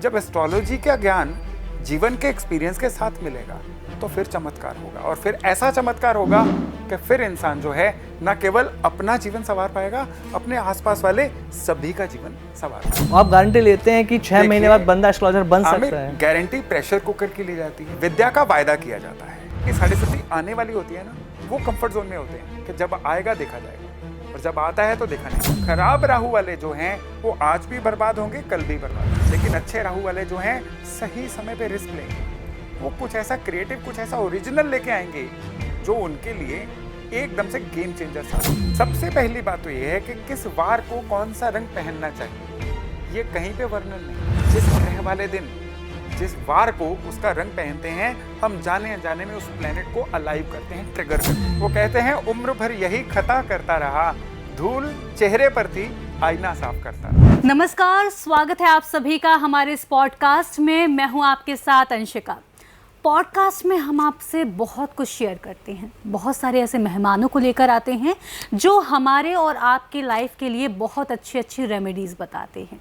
जब एस्ट्रोलॉजी का ज्ञान जीवन के एक्सपीरियंस के साथ मिलेगा तो फिर चमत्कार होगा, और फिर ऐसा चमत्कार होगा कि फिर इंसान जो है न केवल अपना जीवन संवार पाएगा, अपने आसपास वाले सभी का जीवन संवार पाएगा। आप गारंटी लेते हैं कि 6 महीने बाद बंदा एस्ट्रोलॉजर बन सकता है? गारंटी प्रेशर कुकर की ली जाती है। विद्या का वायदा किया जाता है कि 7:30 आने वाली होती है ना, वो कंफर्ट जोन में होते हैं कि जब आएगा देखा जाएगा, और जब आता है तो देखा नहीं। खराब राहु वाले जो हैं वो आज भी बर्बाद होंगे, कल भी बर्बाद होंगे, लेकिन अच्छे राहु वाले जो हैं सही समय पे रिस्क लेंगे। वो कुछ ऐसा क्रिएटिव, कुछ ऐसा ओरिजिनल लेके आएंगे जो उनके लिए एकदम से गेम चेंजर था। सबसे पहली बात तो ये है कि किस वार को कौन सा रंग पहनना चाहिए, ये कहीं पे वर्णन नहीं। जिस ग्रह वाले दिन जिस वार को उसका रंग पहनते हैं, हम जाने अनजाने में उस प्लेनेट को अलाइव करते हैं, ट्रिगर करते हैं। वो कहते हैं उम्र भर यही खता करता रहा, धूल चेहरे पर थी आईना साफ करता रहा। नमस्कार, स्वागत है आप सभी का हमारे इस पॉडकास्ट में। मैं हूं आपके साथ अंशिका। पॉडकास्ट में हम आपसे बहुत कुछ शेयर करते हैं, बहुत सारे ऐसे मेहमानों को लेकर आते हैं जो हमारे और आपके लाइफ के लिए बहुत अच्छी अच्छी रेमेडीज़ बताते हैं।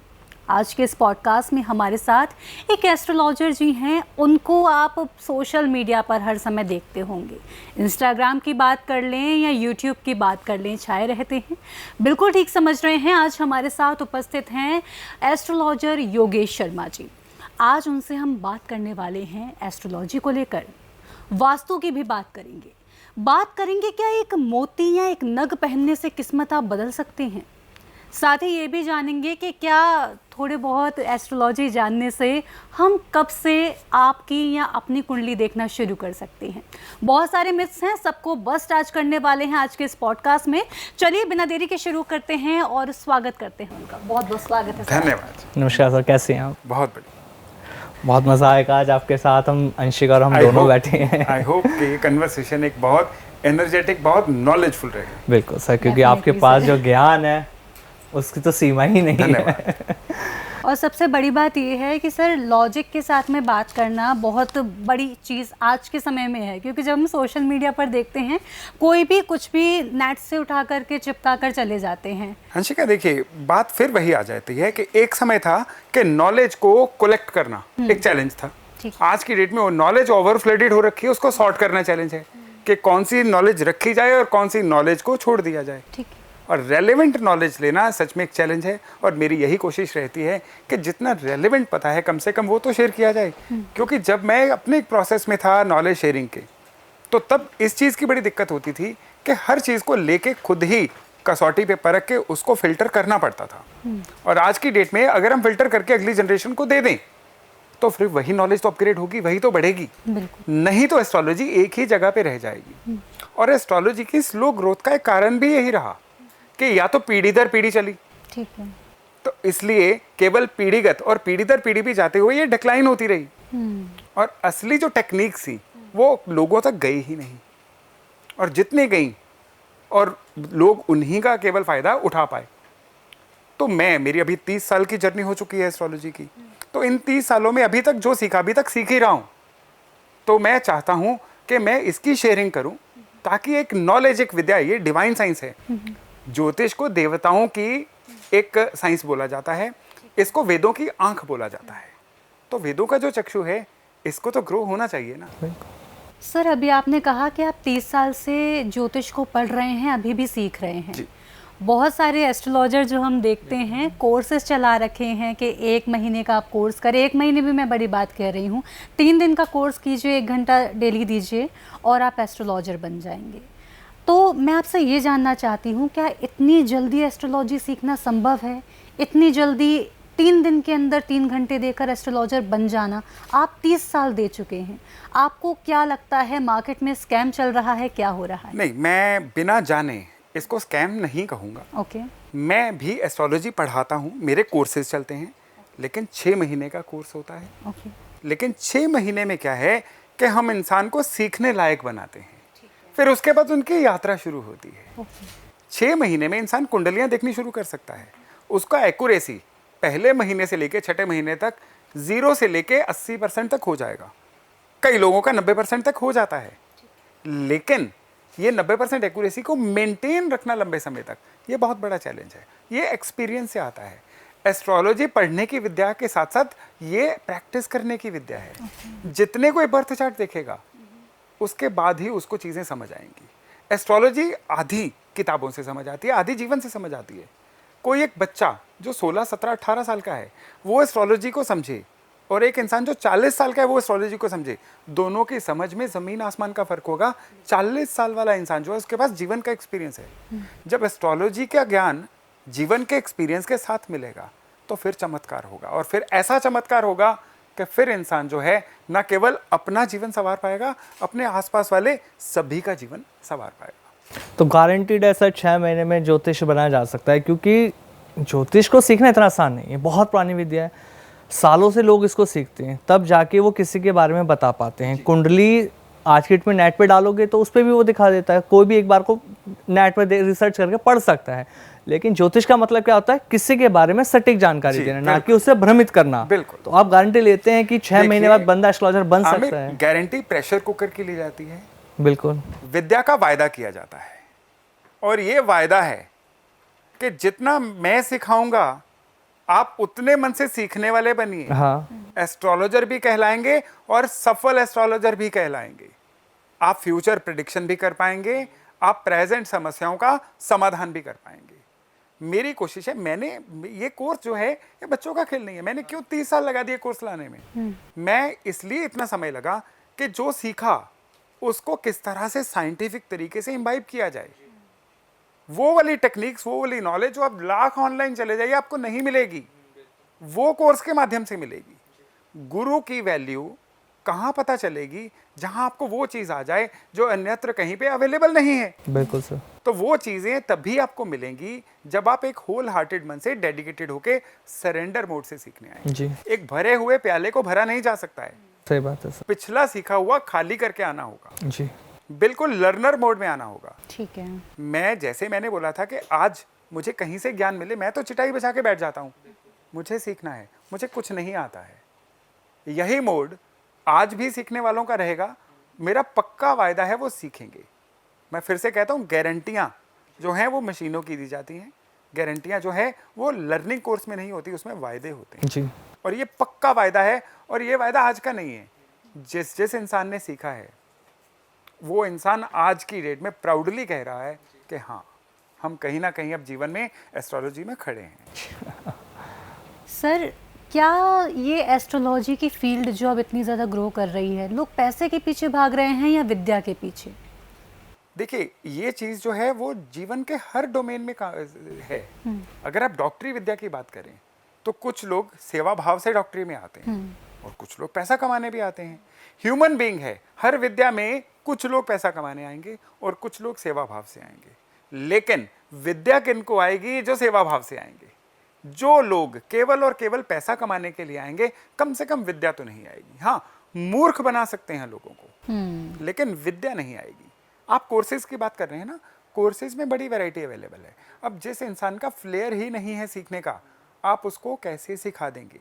आज के इस पॉडकास्ट में हमारे साथ एक एस्ट्रोलॉजर जी हैं। उनको आप सोशल मीडिया पर हर समय देखते होंगे, इंस्टाग्राम की बात कर लें या यूट्यूब की बात कर लें, छाए रहते हैं। बिल्कुल ठीक समझ रहे हैं। आज हमारे साथ उपस्थित हैं एस्ट्रोलॉजर योगेश शर्मा जी। आज उनसे हम बात करने वाले हैं एस्ट्रोलॉजी को लेकर, वास्तु की भी बात करेंगे क्या एक मोती या एक नग पहनने से किस्मत आप बदल सकते हैं। साथ ही ये भी जानेंगे कि क्या थोड़े बहुत एस्ट्रोलॉजी जानने से हम कब से आपकी या अपनी कुंडली देखना शुरू कर सकते हैं। बहुत सारे मिथ्स हैं, सबको बस्ट आज करने वाले हैं आज के इस पॉडकास्ट में। चलिए बिना देरी के शुरू करते हैं और स्वागत करते हैं उनका। बहुत बहुत स्वागत है। धन्यवाद। नमस्कार सर, कैसे हैं आप? बहुत बढ़िया, बहुत मज़ा आएगा आज आपके साथ। हम अंशिका और हम दोनों बैठे हैं। आई होप कि ये कन्वर्सेशन एक बहुत एनर्जेटिक, बहुत नॉलेजफुल रहेगा। बिल्कुल सर, क्योंकि आपके पास जो ज्ञान है उसकी तो सीमा ही नहीं है। और सबसे बड़ी बात ये है कि सर लॉजिक के साथ में बात करना बहुत बड़ी चीज़ आज के समय में है, क्योंकि जब हम सोशल मीडिया पर देखते हैं कोई भी कुछ भी नेट से उठा करके चिपका कर चले जाते हैं। हंसिका, देखिए बात फिर वही आ जाती है कि एक समय था कि नॉलेज को कलेक्ट करना एक चैलेंज था। आज की डेट में वो नॉलेज ओवरफ्लडेड हो रखी है, उसको सॉर्ट करना चैलेंज है कि कौन सी नॉलेज रखी जाए और कौन सी नॉलेज को छोड़ दिया जाए। ठीक है। और रेलेवेंट नॉलेज लेना सच में एक चैलेंज है, और मेरी यही कोशिश रहती है कि जितना रेलेवेंट पता है कम से कम वो तो शेयर किया जाए। क्योंकि जब मैं अपने एक प्रोसेस में था नॉलेज शेयरिंग के, तो तब इस चीज़ की बड़ी दिक्कत होती थी कि हर चीज़ को लेके खुद ही कसौटी पे परख के उसको फिल्टर करना पड़ता था। और आज की डेट में अगर हम फिल्टर करके अगली जनरेशन को दे दें तो फिर वही नॉलेज तो अपग्रेड होगी, वही तो बढ़ेगी। नहीं तो एस्ट्रोलॉजी एक ही जगह पे रह जाएगी। और एस्ट्रोलॉजी की स्लो ग्रोथ का एक कारण भी यही रहा कि या तो पीढ़ी दर पीढ़ी चली, ठीक है, तो इसलिए केवल पीढ़ीगत और पीढ़ी दर पीढ़ी भी जाते हुए ये डिक्लाइन होती रही। और असली जो टेक्निक थी वो लोगों तक गई ही नहीं, और जितनी गई और लोग उन्हीं का केवल फायदा उठा पाए। तो मेरी अभी 30 साल की जर्नी हो चुकी है एस्ट्रोलॉजी की, तो इन 30 सालों में अभी तक जो सीखा, अभी तक सीख ही रहा हूँ। तो मैं चाहता हूँ कि मैं इसकी शेयरिंग करूँ ताकि एक नॉलेज, एक विद्या, ये डिवाइन साइंस है। ज्योतिष को देवताओं की एक साइंस बोला जाता है, इसको वेदों की आंख बोला जाता है। तो वेदों का जो चक्षु है इसको तो ग्रो होना चाहिए ना। सर अभी आपने कहा कि आप 30 साल से ज्योतिष को पढ़ रहे हैं, अभी भी सीख रहे हैं। बहुत सारे एस्ट्रोलॉजर जो हम देखते हैं कोर्सेज चला रखे हैं कि 1 महीने का आप कोर्स करें। 1 महीने भी मैं बड़ी बात कह रही हूँ, 3 दिन का कोर्स कीजिए, 1 घंटा डेली दीजिए और आप एस्ट्रोलॉजर बन जाएंगे। तो मैं आपसे ये जानना चाहती हूँ, क्या इतनी जल्दी एस्ट्रोलॉजी सीखना संभव है? इतनी जल्दी 3 दिन के अंदर 3 घंटे देकर एस्ट्रोलॉजर बन जाना? आप 30 साल दे चुके हैं, आपको क्या लगता है मार्केट में स्कैम चल रहा है, क्या हो रहा है? नहीं, मैं बिना जाने इसको स्कैम नहीं कहूँगा। ओके। मैं भी एस्ट्रोलॉजी पढ़ाता हूँ, मेरे कोर्सेज चलते हैं, लेकिन 6 महीने का कोर्स होता है। ओके। लेकिन 6 महीने में क्या है कि हम इंसान को सीखने लायक बनाते हैं, फिर उसके बाद उनकी यात्रा शुरू होती है। 6 महीने में इंसान कुंडलियाँ देखनी शुरू कर सकता है। उसका एक्यूरेसी पहले महीने से लेके 6ठे महीने तक 0 से लेके 80% तक हो जाएगा। कई लोगों का 90% तक हो जाता है, लेकिन ये 90% एक्यूरेसी को मेंटेन रखना लंबे समय तक, ये बहुत बड़ा चैलेंज है। ये एक्सपीरियंस से आता है। एस्ट्रोलॉजी पढ़ने की विद्या के साथ साथ ये प्रैक्टिस करने की विद्या है। जितने कोई बर्थ चार्ट देखेगा उसके बाद ही उसको चीज़ें समझ आएंगी। एस्ट्रोलॉजी आधी किताबों से समझ आती है, आधी जीवन से समझ आती है। कोई एक बच्चा जो 16, 17, 18 साल का है वो एस्ट्रोलॉजी को समझे और एक इंसान जो 40 साल का है वो एस्ट्रोलॉजी को समझे, दोनों की समझ में ज़मीन आसमान का फ़र्क होगा। 40 साल वाला इंसान जो है उसके पास जीवन का एक्सपीरियंस है। जब एस्ट्रोलॉजी का ज्ञान जीवन के एक्सपीरियंस के साथ मिलेगा तो फिर चमत्कार होगा, और फिर ऐसा चमत्कार होगा कि फिर इंसान जो है न केवल अपना जीवन संवार पाएगा, अपने आसपास वाले सभी का जीवन संवार पाएगा। तो गारंटीड है सर 6 महीने में ज्योतिष बनाया जा सकता है, क्योंकि ज्योतिष को सीखना इतना आसान नहीं है, बहुत पुरानी विद्या है। सालों से लोग इसको सीखते हैं, तब जाके वो किसी के बारे में बता पाते हैं। कुंडली आज के डेट में नेट पे डालोगे तो उस पर भी वो दिखा देता है, कोई भी एक बार को नेट पे रिसर्च करके पढ़ सकता है। लेकिन ज्योतिष का मतलब क्या होता है? किसी के बारे में सटीक जानकारी देना, ना कि उससे भ्रमित करना। बिल्कुल। तो आप गारंटी लेते हैं कि 6 महीने बाद बंदा एस्ट्रोलॉजर बन सकता है? गारंटी प्रेशर कुकर की ली जाती है। बिल्कुल। विद्या का वायदा किया जाता है, और ये वायदा है कि जितना मैं सिखाऊंगा आप उतने मन से सीखने वाले बनिए। हाँ। एस्ट्रोलॉजर भी कहलाएंगे और सफल एस्ट्रोलॉजर भी कहलाएंगे। आप फ्यूचर प्रिडिक्शन भी कर पाएंगे, आप प्रेजेंट समस्याओं का समाधान भी कर पाएंगे। मेरी कोशिश है, मैंने ये कोर्स जो है ये बच्चों का खेल नहीं है। मैंने क्यों 30 साल लगा दिए कोर्स लाने में? मैं इसलिए इतना समय लगा कि जो सीखा उसको किस तरह से साइंटिफिक तरीके से इम्बाइब किया जाए। वो वाली टेक्निक्स, वो वाली नॉलेज जो आप लाख ऑनलाइन चले जाइए आपको नहीं मिलेगी, वो कोर्स के माध्यम से मिलेगी। गुरु की वैल्यू कहाँ पता चलेगी? जहां आपको वो चीज आ जाए जो अन्यत्र कहीं पे अवेलेबल नहीं है। बिल्कुल सर। तो वो चीजें तभी आपको मिलेंगी जब आप एक होल हार्टेड मन से, डेडिकेटेड होके, सरेंडर मोड से सीखने आए। जी। एक भरे हुए प्याले को भरा नहीं जा सकता है। सही बात है सर। पिछला सीखा हुआ खाली करके आना होगा। जी। बिल्कुल लर्नर मोड में आना होगा। ठीक है। मैंने बोला था कि आज मुझे कहीं से ज्ञान मिले, मैं तो चिटाई बजा के बैठ जाता हूँ। मुझे सीखना है, मुझे कुछ नहीं आता है। यही मोड आज भी सीखने वालों का रहेगा। मेरा पक्का वायदा है वो सीखेंगे। मैं फिर से कहता हूँ, गारंटियाँ जो हैं वो मशीनों की दी जाती हैं। गारंटियाँ जो है वो लर्निंग कोर्स में नहीं होती, उसमें वायदे होते हैं। जी। और ये पक्का वायदा है, और ये वायदा आज का नहीं है। जिस इंसान ने सीखा है वो इंसान आज की डेट में प्राउडली कह रहा है कि हाँ, हम कहीं ना कहीं अब जीवन में एस्ट्रोलॉजी में खड़े हैं। सर, क्या ये एस्ट्रोलॉजी की फील्ड जो अब इतनी ज़्यादा ग्रो कर रही है, लोग पैसे के पीछे भाग रहे हैं या विद्या के पीछे? देखिए, ये चीज़ जो है वो जीवन के हर डोमेन में है। अगर आप डॉक्टरी विद्या की बात करें तो कुछ लोग सेवा भाव से डॉक्टरी में आते हैं और कुछ लोग पैसा कमाने भी आते हैं। ह्यूमन बीइंग है, हर विद्या में कुछ लोग पैसा कमाने आएंगे और कुछ लोग सेवा भाव से आएंगे। लेकिन विद्या किनको आएगी? जो सेवा भाव से आएंगे। जो लोग केवल और केवल पैसा कमाने के लिए आएंगे, कम से कम विद्या तो नहीं आएगी। हाँ, मूर्ख बना सकते हैं लोगों को, लेकिन विद्या नहीं आएगी। आप कोर्सेज की बात कर रहे हैं ना, कोर्सेज में बड़ी वैरायटी अवेलेबल है। अब जिस इंसान का फ्लेयर ही नहीं है सीखने का, आप उसको कैसे सिखा देंगे?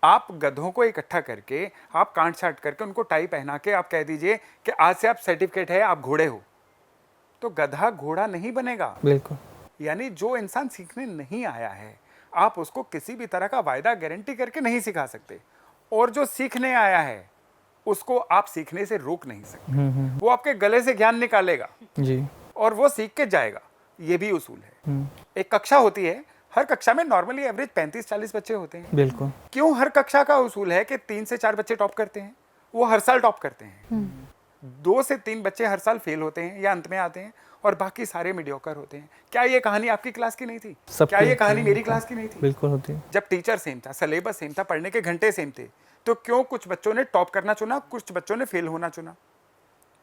आप गधों को इकट्ठा करके, आप कांट छाट करके, उनको टाई पहना के आप कह दीजिए कि आज से आप सर्टिफिकेट है, आप घोड़े हो, तो गधा घोड़ा नहीं बनेगा। बिल्कुल। यानी जो इंसान सीखने नहीं आया है, आप उसको किसी भी तरह का वायदा, गारंटी करके नहीं सिखा सकते। और जो सीखने आया है उसको आप सीखने से रोक नहीं सकते। वो आपके गले से ज्ञान निकालेगा जी, और वो सीख के जाएगा। ये भी उसूल है। एक कक्षा होती है, हर कक्षा में नॉर्मली एवरेज 35-40 बच्चे होते हैं। बिल्कुल। क्यों हर कक्षा का उसूल है कि 3 से 4 बच्चे टॉप करते हैं? वो हर साल टॉप करते हैं। 2 से 3 बच्चे हर साल फेल होते हैं या अंत में आते हैं और बाकी सारे मीडियोकर होते हैं। क्या ये कहानी आपकी क्लास की नहीं थी? क्या ये कहानी मेरी क्लास की नहीं थी? बिल्कुल होती है। जब टीचर सेम था, सिलेबस सेम था, पढ़ने के घंटे सेम थे, तो क्यों कुछ बच्चों ने टॉप करना चुना, कुछ बच्चों ने फेल होना चुना?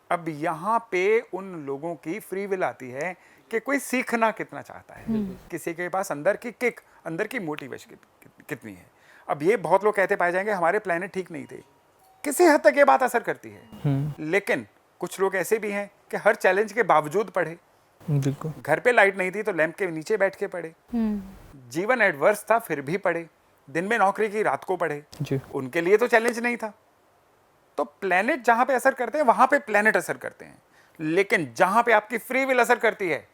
अब यहाँ पे उन लोगों की फ्री विल आती है कि कोई सीखना कितना चाहता है, किसी के पास अंदर की किक, अंदर की मोटिवेशन कितनी है। अब ये बहुत लोग कहते पाए जाएंगे हमारे प्लानिट ठीक नहीं थे। किसी हद तक ये बात असर करती है, लेकिन कुछ लोग ऐसे भी हैं कि हर चैलेंज के बावजूद पढ़े। बिल्कुल। घर पे लाइट नहीं थी तो लैंप के नीचे बैठ के पढ़े। जीवन एडवर्स था फिर भी पढ़े। दिन में नौकरी की, रात को पढ़े। जी। उनके लिए तो चैलेंज नहीं था। तो प्लेनेट जहां पे असर करते हैं वहां पे प्लेनेट असर करते हैं, लेकिन जहां पे आपकी फ्री विल असर करती है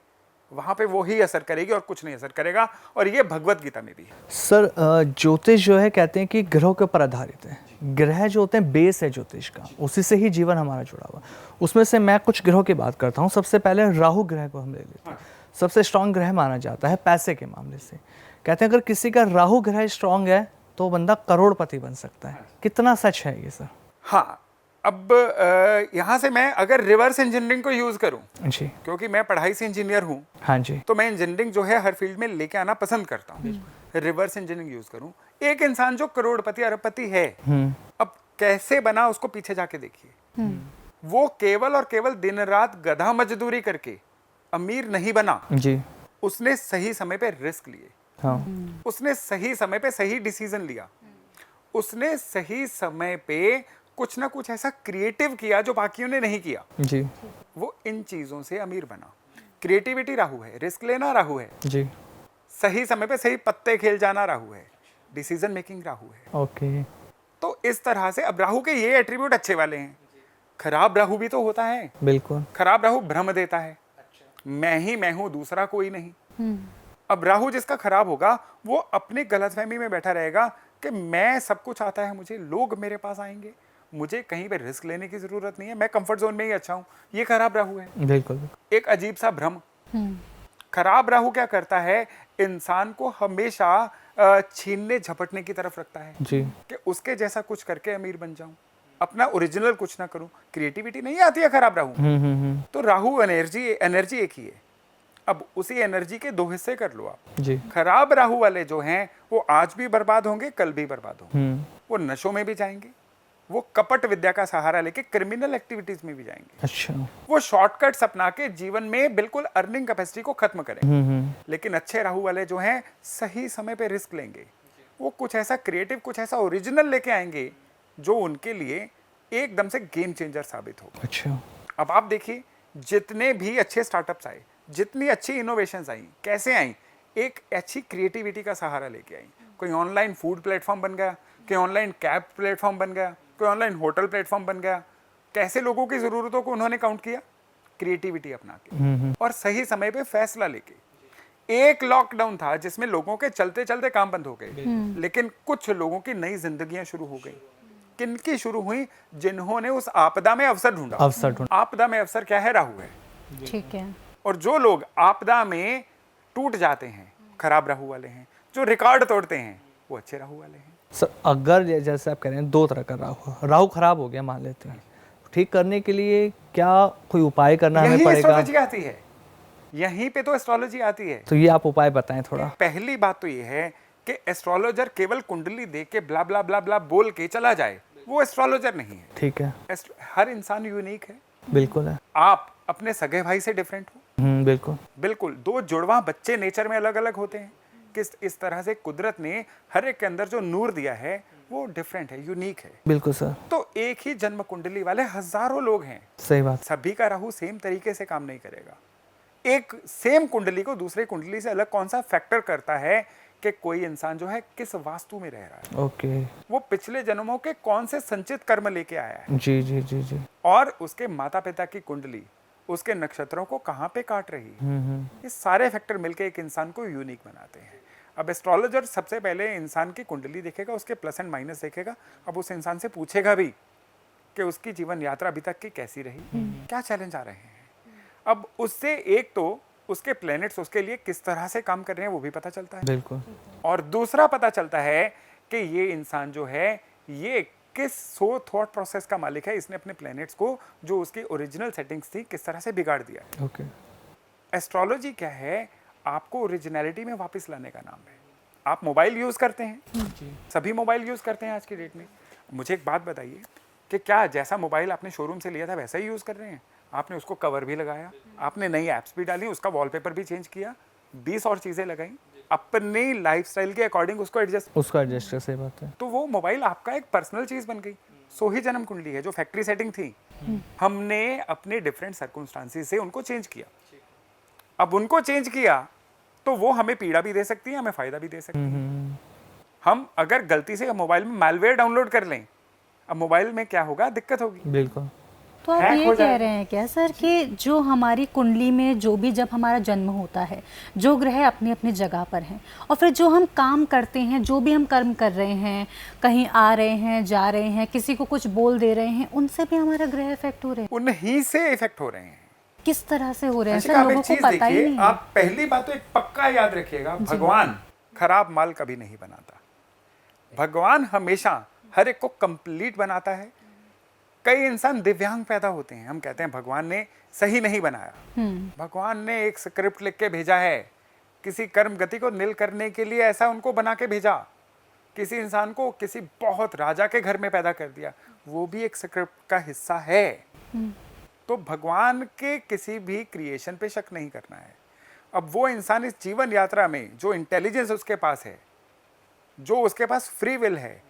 वहाँ पे वो ही असर करेगी और कुछ नहीं असर करेगा, और ये भगवत गीता में भी है। सर ज्योतिष जो है कहते हैं कि ग्रहों के ऊपर आधारित है। ग्रह जो होते हैं बेस है ज्योतिष का, उसी से ही जीवन हमारा जुड़ा हुआ। उसमें से मैं कुछ ग्रहों की बात करता हूँ। सबसे पहले राहु ग्रह को हम ले लेते हैं। सबसे स्ट्रांग ग्रह माना जाता है पैसे के मामले से। कहते हैं अगर किसी का राहु ग्रह स्ट्रांग है तो बंदा करोड़पति बन सकता है। कितना सच है ये सर? हाँ, अब यहाँ से मैं अगर रिवर्स इंजीनियरिंग को यूज करूँ, जी क्योंकि मैं पढ़ाई से इंजीनियर हूँ, हाँ जी तो मैं इंजीनियरिंग जो है हर फील्ड में लेके आना पसंद करता हूँ। रिवर्स इंजीनियरिंग यूज करूँ, एक इंसान जो करोड़पति अरबपति है, अब कैसे बना उसको पीछे जाके देखिए। वो केवल और केवल दिन रात गधा मजदूरी करके अमीर नहीं बना, जी उसने सही समय पे रिस्क लिए, हाँ उसने सही समय पे सही डिसीजन लिया, उसने सही समय पे कुछ ना कुछ ऐसा क्रिएटिव किया जो बाकियों ने नहीं किया। जी वो इन चीजों से अमीर बना। क्रिएटिविटी राहु है, रिस्क लेना राहु है, जी सही समय पे सही पत्ते खेल जाना राहु है, डिसीजन मेकिंग राहु है। ओके तो इस तरह से अब राहु के ये एट्रीब्यूट अच्छे वाले हैं। खराब राहु भी तो होता है। बिल्कुल खराब राहु भ्रम देता है, मैं हूं दूसरा कोई नहीं। अब राहु जिसका खराब होगा वो अपनी गलतफहमी में बैठा रहेगा कि मैं सब कुछ आता है मुझे, लोग मेरे पास आएंगे, मुझे कहीं पे रिस्क लेने की जरूरत नहीं है, मैं कंफर्ट जोन में ही अच्छा हूं। ये खराब राहु है, बिल्कुल एक अजीब सा भ्रम। खराब राहु क्या करता है, इंसान को हमेशा छीनने झपटने की तरफ रखता है जी कि उसके जैसा कुछ करके अमीर बन जाऊं, अपना ओरिजिनल कुछ ना करूं। क्रिएटिविटी नहीं आती है खराब राहु। तो राहु एनर्जी एक ही है। अब उसी एनर्जी के दो हिस्से कर लो आप। जी खराब राहु वाले जो हैं वो आज भी बर्बाद होंगे, कल भी बर्बाद होंगे। वो नशों में भी जाएंगे, वो कपट विद्या का सहारा लेके क्रिमिनल एक्टिविटीज में भी जाएंगे, अच्छा वो शॉर्टकट्स अपना के जीवन में बिल्कुल अर्निंग कैपेसिटी को खत्म करेंगे। लेकिन अच्छे राहु वाले जो हैं सही समय पे रिस्क लेंगे, वो कुछ ऐसा क्रिएटिव, कुछ ऐसा ओरिजिनल लेके आएंगे जो उनके लिए एकदम से गेम चेंजर साबित होगा। अच्छा अब आप देखिए जितने भी अच्छे स्टार्टअप्स आए, जितनी अच्छी इनोवेशंस आई, कैसे आई? एक अच्छी क्रिएटिविटी का सहारा लेके आई। कोई ऑनलाइन फूड प्लेटफॉर्म बन गया, कोई ऑनलाइन कैब प्लेटफॉर्म बन गया, कोई ऑनलाइन होटल प्लेटफॉर्म बन गया। कैसे लोगों की जरूरतों को उन्होंने काउंट किया? क्रिएटिविटी अपना के और सही समय पे फैसला लेके। एक लॉकडाउन था जिसमें लोगों के चलते चलते काम बंद हो गए, लेकिन कुछ लोगों की नई जिंदगियां शुरू हो गई। किनकी शुरू हुई? जिन्होंने उस आपदा में अवसर ढूंढा। आपदा में अवसर क्या है? राहु है। ठीक है। और जो लोग आपदा में टूट जाते हैं, खराब राहु वाले हैं। जो रिकॉर्ड तोड़ते हैं वो अच्छे राहु वाले हैं। सर अगर जैसे आप कह रहे हैं दो तरह का राहु खराब हो गया मान लेते हैं, ठीक करने के लिए क्या कोई उपाय करना हमें यही पड़ेगा? एस्ट्रोलॉजी आती है, यहीं पे तो एस्ट्रोलॉजी आती है। तो ये आप उपाय बताएं थोड़ा। पहली बात तो ये है कि एस्ट्रोलॉजर केवल कुंडली देख के ब्ला ब्ला ब्ला ब्ला बोल के चला जाए, वो एस्ट्रोलॉजर नहीं है। ठीक है, हर इंसान यूनिक है। बिल्कुल है। आप अपने सगे भाई से डिफरेंट हो, बिल्कुल बिल्कुल। दो जुड़वा बच्चे नेचर में अलग अलग होते हैं। किस इस तरह से कुदरत ने हर एक के अंदर जो नूर दिया है वो डिफरेंट है, यूनिक है। बिल्कुल सर। तो एक ही जन्म कुंडली वाले हजारों लोग हैं। सही बात। सभी का राहु सेम तरीके से काम नहीं करेगा। एक सेम कुंडली को दूसरे कुंडली से अलग कौन सा फैक्टर करता है कि कोई इंसान जो है किस वास्तु में रह रहा है, ओके, वो पिछले जन्मों के कौन से संचित कर्म लेके आया है, जी जी जी जी, और उसके माता पिता की कुंडली उसके नक्षत्रों को कहाँ पे काट रही है। ये सारे फैक्टर मिलके एक इंसान को यूनिक बनाते हैं। अब एस्ट्रोलॉजर सबसे पहले इंसान की कुंडली देखेगा, उसके प्लस एंड माइनस देखेगा। अब उस इंसान से पूछेगा भी कि उसकी जीवन यात्रा अभी तक की कैसी रही, क्या चैलेंज आ रहे हैं। अब उससे एक तो उसके प्लैनेट्स उसके लिए किस तरह से काम कर रहे हैं वो भी पता चलता है, बिल्कुल। और दूसरा पता चलता है कि ये इंसान जो है ये किस थॉट प्रोसेस का मालिक है। इसने अपने प्लैनेट्स को जो उसकी ओरिजिनल सेटिंग्स थी किस तरह से बिगाड़ दिया। ओके, एस्ट्रोलॉजी क्या है? आपको ओरिजिनलिटी में वापस लाने का नाम है। आप मोबाइल यूज करते हैं, सभी मोबाइल यूज करते हैं आज की डेट में। मुझे एक बात बताइए कि क्या जैसा मोबाइल आपने शोरूम से लिया था वैसा ही यूज कर रहे हैं? आपने उसको कवर भी लगाया, आपने नई ऐप्स भी डाली, उसका वॉलपेपर भी चेंज किया, 20 और चीजें लगाई, अपनी लाइफस्टाइल के अकॉर्डिंग उसको एडजस्ट कर, सही बात है। तो वो मोबाइल आपका एक पर्सनल चीज बन गई। सो ही जन्म कुंडली है जो फैक्ट्री सेटिंग थी, हमने अपने डिफरेंट सर्कमस्टांसेस से उनको चेंज किया। अब उनको चेंज किया तो वो हमें पीड़ा भी दे सकती है, हमें फायदा भी दे सकती है। हम अगर गलती से मोबाइल में मैलवेयर डाउनलोड कर लें, अब मोबाइल में क्या होगा? दिक्कत होगी। बिल्कुल। तो आप हैक ये हो कह जाएगा। रहे हैं क्या सर कि जो हमारी कुंडली में जो भी जब हमारा जन्म होता है, जो ग्रह अपनी अपनी जगह पर हैं, और फिर जो हम काम करते हैं, जो भी हम कर्म कर रहे हैं, कहीं आ रहे हैं, जा रहे हैं, किसी को कुछ बोल दे रहे हैं, उनसे भी हमारा ग्रह इफेक्ट हो रहे हैं? उन्हीं से इफेक्ट हो रहे हैं। किस तरह से हो रहे हैं अंशिका, सर? आप लोगों एक को चीज पता ही देखिए, नहीं है। आप पहली बात तो एक पक्का याद रखिएगा, भगवान खराब माल कभी नहीं बनाता। भगवान हमेशा हर एक को कंप्लीट बनाता है। कई इंसान दिव्यांग पैदा होते हैं, हम कहते हैं भगवान ने सही नहीं बनाया। भगवान ने एक स्क्रिप्ट लिख के भेजा है, किसी कर्म गति को नील करने के लिए ऐसा उनको बना के भेजा। किसी इंसान को किसी बहुत राजा के घर में पैदा कर दिया, वो भी एक स्क्रिप्ट का हिस्सा है। तो भगवान के किसी भी क्रिएशन पे शक नहीं करना है। अब वो इंसान इस जीवन यात्रा में जो इंटेलिजेंस उसके पास है, जो उसके पास फ्री विल है,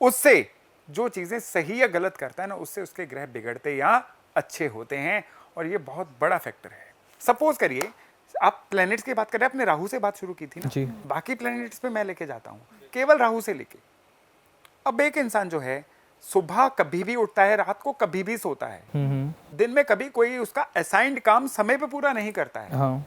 उससे जो चीजें सही या गलत करता है ना, उससे उसके ग्रह बिगड़ते या अच्छे होते हैं। और ये बहुत बड़ा फैक्टर है। सपोज करिए आप प्लैनेट्स की बात करें, आपने राहु से बात शुरू की थी ना, जी। बाकी प्लैनेट्स पे मैं लेके जाता हूँ, केवल राहु से लेके। अब एक इंसान जो है सुबह कभी भी उठता है, रात को कभी भी सोता है, दिन में कभी कोई उसका असाइंड काम समय पे पूरा नहीं करता है। हाँ।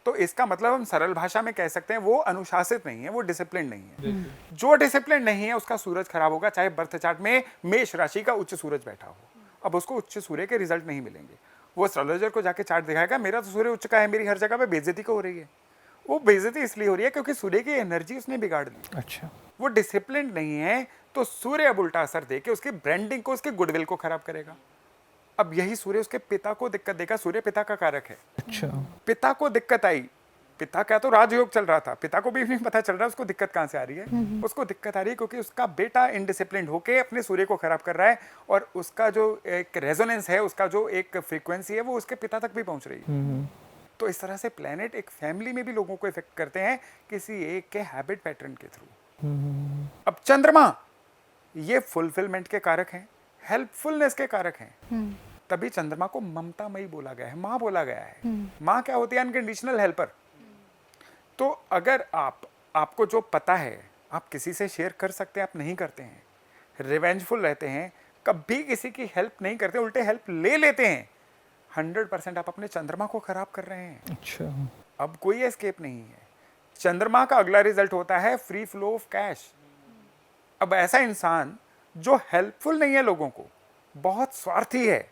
तो इसका मतलब हम सरल भाषा में कह सकते हैं वो अनुशासित नहीं है, वो डिसिप्लिन नहीं है। जो डिसिप्लिन नहीं है उसका सूरज खराब होगा, चाहे बर्थ चार्ट में मेष राशि का उच्च सूरज बैठा हो। अब उसको उच्च सूर्य के रिजल्ट नहीं मिलेंगे। वो एस्ट्रोलॉजर को जाके चार्ट दिखाएगा, मेरा तो सूर्य उच्च का है, मेरी हर जगह पे बेइज्जती को हो रही है। वो बेइज्जती इसलिए हो रही है क्योंकि सूर्य की एनर्जी उसने बिगाड़ दी। अच्छा। वो डिसिप्लिन नहीं है, तो सूर्य अब उल्टा असर देके उसकी ब्रांडिंग को, उसके गुडविल को खराब करेगा। अब यही सूर्य उसके पिता को दिक्कत देगा। सूर्य पिता का कारक है। अच्छा। पिता को दिक्कत आई, पिता क्या तो राजयोग चल रहा था, पिता को भी नहीं पता चल रहा उसको दिक्कत कहां से आ रही है। उसको दिक्कत आ रही है क्योंकि उसका बेटा इनडिसिप्लिन्ड होके अपने सूर्य को खराब कर रहा है, और उसका जो एक रेजोनेंस है, उसका जो एक फ्रीक्वेंसी है, वो उसके पिता तक भी पहुंच रही है। तो इस तरह से प्लेनेट एक फैमिली में भी लोगों को इफेक्ट करते हैं किसी एक के हैबिट पैटर्न के थ्रू। अब चंद्रमा, ये फुलफिलमेंट के कारक हैं, हेल्पफुलनेस के कारक हैं। तभी चंद्रमा को ममतामयी बोला गया है, माँ बोला गया है। माँ क्या होती है? Unconditional helper. तो अगर आपको जो पता है आप किसी से शेयर कर सकते हैं, आप नहीं करते हैं, रिवेंजफुल रहते हैं, कभी किसी की हेल्प नहीं करते, उल्टे हेल्प ले लेते हैं, 100% आप अपने चंद्रमा को खराब कर रहे हैं। अच्छा। अब कोई एस्केप नहीं है। चंद्रमा का अगला रिजल्ट होता है फ्री फ्लो ऑफ कैश। अब ऐसा इंसान जो हेल्पफुल नहीं है लोगों को, बहुत स्वार्थी है,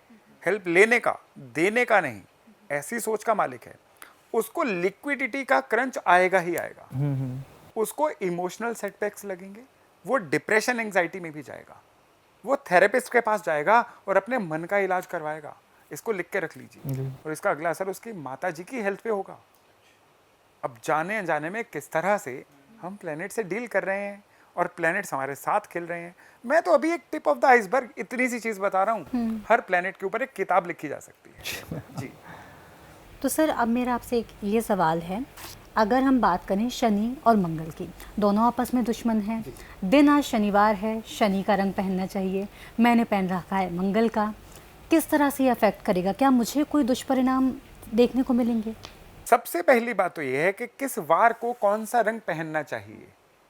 हेल्प लेने का देने का नहीं, ऐसी सोच का मालिक है, उसको लिक्विडिटी का क्रंच आएगा ही आएगा। उसको इमोशनल सेटबैक्स लगेंगे, वो डिप्रेशन एंजाइटी में भी जाएगा, वो थेरेपिस्ट के पास जाएगा और अपने मन का इलाज करवाएगा। इसको लिख के रख लीजिए। और इसका अगला असर उसकी माता जी की हेल्थ पे होगा। अब जाने अनजाने में किस तरह से हम प्लेनेट से डील कर रहे हैं और प्लेनेट्स हमारे साथ खेल रहे हैं। मैं तो अभी एक टिप ऑफ द आइसबर्ग इतनी सी चीज बता रहा हूँ। हर प्लेनेट के ऊपर एक किताब लिखी जा सकती है। जी। तो सर अब मेरा आपसे एक ये सवाल है, अगर हम बात करें शनि और मंगल की, दोनों आपस में दुश्मन हैं। दिन आज शनिवार है, शनि का रंग पहनना चाहिए, मैंने पहन रखा है मंगल का। किस तरह से अफेक्ट करेगा? क्या मुझे कोई दुष्परिणाम देखने को मिलेंगे? सबसे पहली बात तो यह है कि किस वार को कौन सा रंग पहनना चाहिए,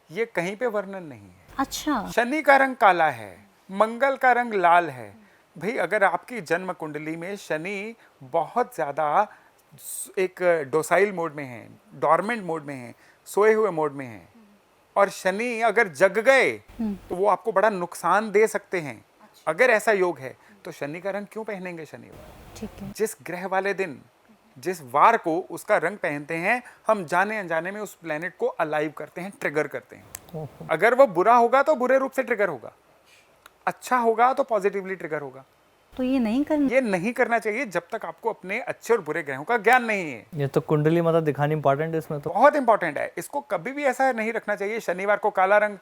ये कहीं पे वर्णन नहीं है। अच्छा। शनि का रंग काला है, मंगल का रंग लाल है। भाई अगर आपकी जन्म कुंडली में शनि बहुत ज्यादा एक डोसाइल मोड में है, डॉर्मेंट मोड में है, सोए हुए मोड में है, और शनि अगर जग गए तो वो आपको बड़ा नुकसान दे सकते हैं। अगर ऐसा योग है तो शनि का रंग क्यों पहनेंगे शनिवार? ठीक है। जिस ग्रह वाले दिन, जिस वार को उसका रंग पहनते हैं, हम जाने अनजाने में उस प्लेनेट को अलाइव करते हैं, ट्रिगर करते हैं। अगर वो बुरा होगा तो बुरे रूप से ट्रिगर होगा, अच्छा होगा तो पॉजिटिवली ट्रिगर होगा। तो ये नहीं करना, ये नहीं करना चाहिए जब तक आपको अपने अच्छे और बुरे ग्रहों का ज्ञान नहीं है। ये तो कुंडली मतलब दिखानी इंपॉर्टेंट है इसमें तो। बहुत इंपॉर्टेंट है। इसको कभी भी ऐसा नहीं रखना चाहिए शनिवार को काला रंग,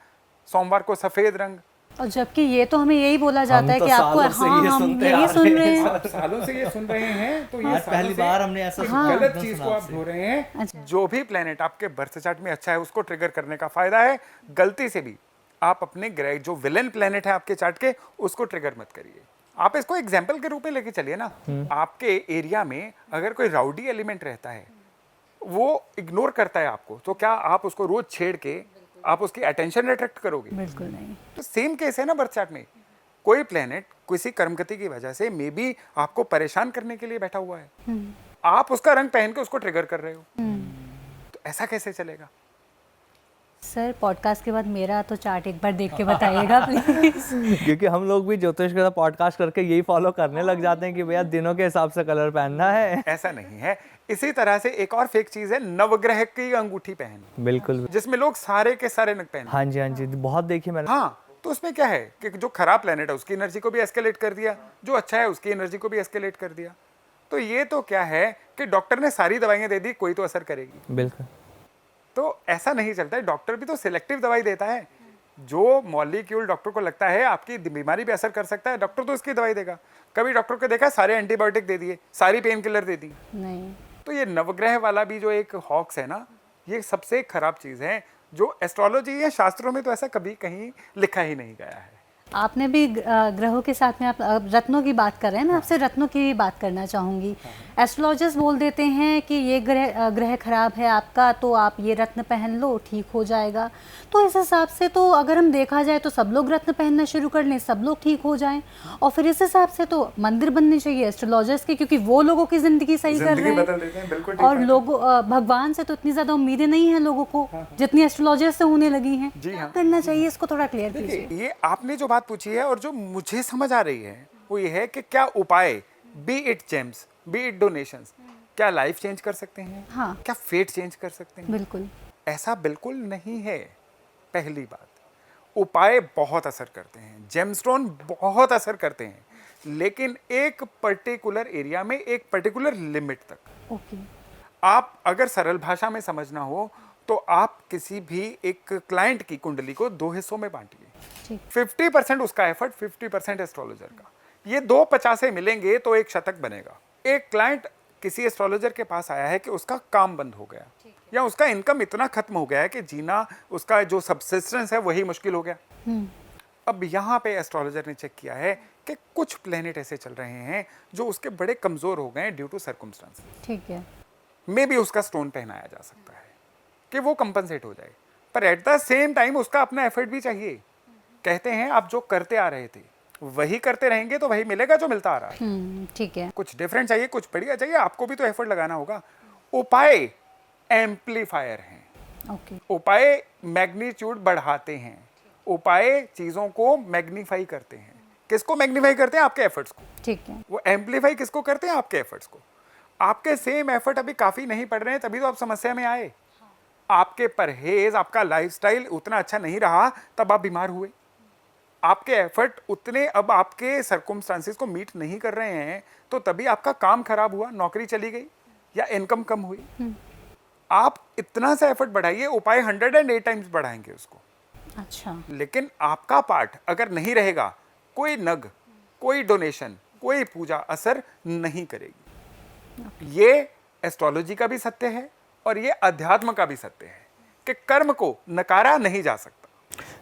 सोमवार को सफेद रंग। और जबकि ये तो हमें यही बोला जाता है तो कि आपको, सालों से हाँ ये हम सुनते यही आ सुन रहे रहे हैं। हैं। आप सालों से ये सुन रहे हैं, तो ये आज सालों पहली से बार हमने ऐसा एक सुना। गलत चीज को आप ढो रहे हैं। अच्छा। जो भी प्लेनेट आपके बर्थ चार्ट में अच्छा है उसको ट्रिगर करने का फायदा है। गलती से भी आप अपने ग्रह जो विलेन प्लेनेट है आपके चार्ट के, उसको ट्रिगर मत करिए। आप इसको एग्जाम्पल के रूप में लेके चलिए ना। आपके एरिया में अगर कोई राउडी एलिमेंट रहता है, वो इग्नोर करता है आपको, तो क्या आप उसको रोज छेड़ के आप उसकी अटेंशन अट्रैक्ट करोगे? बिल्कुल नहीं। तो सेम केस है ना बर्थ चार्ट में। कोई प्लेनेट किसी कर्मगति की वजह से मे बी आपको परेशान करने के लिए बैठा हुआ है, आप उसका रंग पहन के उसको ट्रिगर कर रहे हो, तो ऐसा कैसे चलेगा? सर पॉडकास्ट के बाद मेरा तो चार्ट एक बार देख के बताइएगा प्लीज। क्योंकि हम लोग भी ज्योतिष के साथ पॉडकास्ट करके यही फॉलो करने लग जाते हैं कि भैया दिनों के हिसाब से कलर पहनना है। ऐसा नहीं है। इसी तरह से एक और फेक चीज है नवग्रह की अंगूठी पहन, बिल्कुल। जिसमें लोग सारे के सारे नग पहन। हाँ जी, बहुत देखी मैंने। हाँ, तो उसमें क्या है कि जो खराब प्लेनेट है उसकी एनर्जी को भी एस्केलेट कर दिया, जो अच्छा है उसकी एनर्जी को भी एस्केलेट कर दिया। तो ये तो क्या है कि डॉक्टर ने सारी दवाइयां दे दी, कोई तो असर करेगी। बिल्कुल। तो ऐसा नहीं चलता है। डॉक्टर भी तो सिलेक्टिव दवाई देता है। जो मॉलिक्यूल डॉक्टर को लगता है आपकी बीमारी पे असर कर सकता है, डॉक्टर तो उसकी दवाई देगा। कभी डॉक्टर को देखा सारे एंटीबायोटिक दे दिए, सारी पेन किलर दे दी? नहीं। तो ये नवग्रह वाला भी जो एक हॉक्स है ना, ये सबसे खराब चीज है जो एस्ट्रोलॉजी या शास्त्रों में तो ऐसा कभी कहीं लिखा ही नहीं गया है। आपने भी ग्रहों के साथ में आप रत्नों की बात कर रहे हैं, मैं आपसे रत्नों की बात करना चाहूँगी। एस्ट्रोलॉजर्स बोल देते हैं कि ये ग्रह खराब है आपका, तो आप ये रत्न पहन लो, ठीक हो जाएगा। तो इस हिसाब से तो अगर हम देखा जाए तो सब लोग रत्न पहनना शुरू कर लें, सब लोग ठीक हो जाएं। और फिर इस हिसाब से तो मंदिर बनने चाहिए एस्ट्रोलॉजर्स के, क्योंकि वो लोगों की ज़िंदगी सही कर रहे बदल देते हैं, बिल्कुल ठीक और बात है। लोग भगवान से तो इतनी ज़्यादा उम्मीदें नहीं हैं लोगों को जितनी एस्ट्रोलॉजर्स से होने लगी हैं। जी हाँ। करना चाहिए, इसको थोड़ा क्लियर कीजिए। देखिए, ये आपने जो बात पूछी है और जो मुझे समझ आ रही है वो ये है कि क्या उपाय, B it James, B it donations, क्या लाइफ चेंज कर सकते हैं? हाँ। क्या फेट चेंज कर सकते हैं? बिल्कुल। ऐसा बिल्कुल नहीं है। पहली बात, उपाय बहुत असर करते हैं, जेमस्टोन बहुत असर करते हैं, लेकिन एक पर्टिकुलर एरिया में, एक पर्टिकुलर लिमिट तक। ओके। आप अगर सरल भाषा में समझना हो तो आप किसी भी एक क्लाइंट की कुंडली को दो हिस्सों में बांटिए। ठीक। 50% उसका एफर्ट, 50% एस्ट्रोलॉजर का। ये दो 50 मिलेंगे तो एक शतक बनेगा। एक क्लाइंट किसी एस्ट्रोलॉजर के पास आया है कि उसका काम बंद हो गया या उसका इनकम इतना खत्म हो गया है कि जीना, उसका जो सब्सिस्टेंस है वही मुश्किल हो गया। अब यहाँ पे एस्ट्रोलॉजर ने चेक किया है कि कुछ प्लेनेट ऐसे चल रहे हैं जो उसके बड़े कमजोर हो गए हैं ड्यू टू सर्कमस्टांस। ठीक है। मे भी उसका स्टोन पहनाया जा सकता है कि वो कंपनसेट हो जाए, पर एट द सेम टाइम उसका अपना एफर्ट भी चाहिए। कहते हैं आप जो करते आ रहे थे वही करते रहेंगे तो वही मिलेगा जो मिलता आ रहा है। ठीक है। कुछ डिफरेंट चाहिए, कुछ बढ़िया चाहिए, आपको भी तो एफर्ट लगाना होगा। उपाय एम्पलीफायर हैं। ओके। उपाय मैग्नीट्यूड बढ़ाते हैं, उपाय चीजों को मैग्नीफाई करते हैं। किसको मैग्नीफाई करते हैं? आपके एफर्ट्स को। ठीक है। वो एम्पलीफाई किसको करते हैं? आपके एफर्ट्स को। आपके सेम एफर्ट अभी काफी नहीं पड़ रहे हैं, तभी तो आप समस्या में आए। आपके परहेज, आपका लाइफस्टाइल उतना अच्छा नहीं रहा, तब आप बीमार हुए। आपके एफर्ट उतने अब आपके सर्कमस्टांसेस को मीट नहीं कर रहे हैं, तो तभी आपका काम खराब हुआ, नौकरी चली गई या इनकम कम हुई। आप इतना सा एफर्ट बढ़ाइए, उपाय 108 टाइम्स बढ़ाएंगे उसको। अच्छा। लेकिन आपका पार्ट अगर नहीं रहेगा, कोई नग, कोई डोनेशन, कोई पूजा असर नहीं करेगी। ये एस्ट्रोलॉजी का भी सत्य है और ये अध्यात्म का भी सत्य है कि कर्म को नकारा नहीं जा सकता।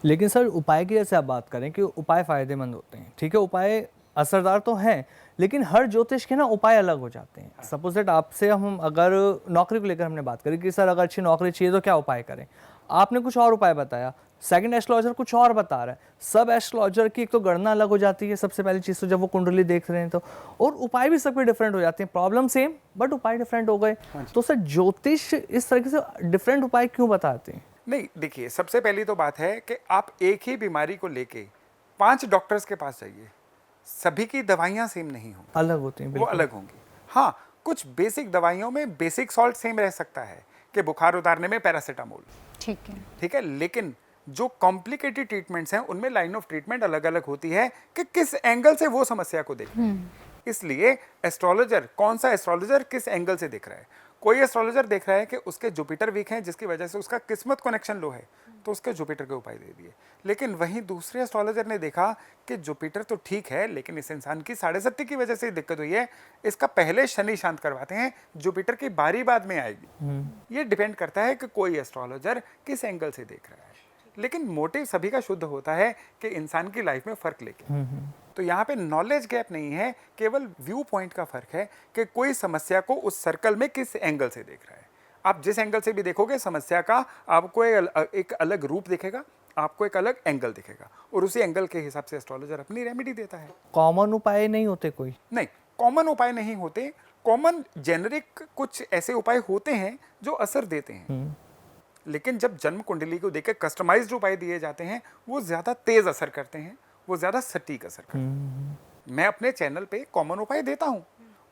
लेकिन सर उपाय की जैसे आप बात करें कि उपाय फायदेमंद होते हैं, ठीक है, उपाय असरदार तो हैं, लेकिन हर ज्योतिष के ना उपाय अलग हो जाते हैं। सपोज दैट आपसे हम अगर नौकरी को लेकर हमने बात करी कि सर अगर अच्छी नौकरी चाहिए तो क्या उपाय करें, आपने कुछ और उपाय बताया, सेकंड एस्ट्रोलॉजर कुछ और बता रहा है। सब एस्ट्रोलॉजर की एक तो गणना अलग हो जाती है, सबसे पहली चीज़ तो जब वो कुंडली देख रहे हैं तो, और उपाय भी सबके डिफरेंट हो जाते हैं। प्रॉब्लम सेम बट उपाय डिफरेंट हो गए। तो सर ज्योतिष इस तरीके से डिफरेंट उपाय क्यों बताते हैं? नहीं, देखिए, सबसे पहली तो बात है कि आप एक ही बीमारी को लेके 5 डॉक्टर्स के पास जाइए, सभी की दवाइयाँ सेम नहीं होंगी, अलग होती हैं, वो बिल्कुल। अलग होंगी। हाँ, कुछ बेसिक दवाइयों में बेसिक सॉल्ट सेम रह सकता है कि बुखार उतारने में पैरासीटामोल, ठीक है। ठीक है, लेकिन जो कॉम्प्लिकेटेड ट्रीटमेंट्स हैं उनमें लाइन ऑफ ट्रीटमेंट अलग अलग होती है कि किस एंगल से वो समस्या को देख रहे हैं। इसलिए एस्ट्रोलॉजर, कौन सा एस्ट्रोलॉजर किस एंगल से देख रहा है। कोई एस्ट्रोलॉजर देख रहा है कि उसके जुपिटर वीक हैं जिसकी वजह से उसका किस्मत कनेक्शन लो है, तो उसके जुपिटर के उपाय दे दिए। लेकिन वहीं दूसरे एस्ट्रोलॉजर ने देखा कि जुपिटर तो ठीक है, लेकिन इस इंसान की 7.5 की वजह से दिक्कत हुई है, इसका पहले शनि शांत करवाते हैं, जुपिटर की बारी बाद में आएगी। ये डिपेंड करता है कि कोई एस्ट्रोलॉजर किस एंगल से देख रहा है, लेकिन मोटिव सभी का शुद्ध होता है कि इंसान की लाइफ में फर्क लेके। तो यहाँ पे नॉलेज गैप नहीं है, केवल व्यू पॉइंट का फर्क है कि कोई समस्या को उस सर्कल में किस एंगल से देख रहा है। आप जिस एंगल से भी देखोगे समस्या का आपको एक अलग रूप दिखेगा, आपको एक अलग एंगल दिखेगा और उसी एंगल के हिसाब से एस्ट्रोलॉजर अपनी रेमेडी देता है। कॉमन उपाय नहीं होते कोई? नहीं, कॉमन उपाय नहीं होते। कॉमन जेनरिक कुछ ऐसे उपाय होते हैं जो असर देते हैं, लेकिन जब जन्म कुंडली को देकर कस्टमाइज्ड उपाय दिए जाते हैं वो ज़्यादा तेज असर करते हैं, वो ज़्यादा सटीक असर करते हैं। मैं अपने चैनल पे कॉमन उपाय देता हूँ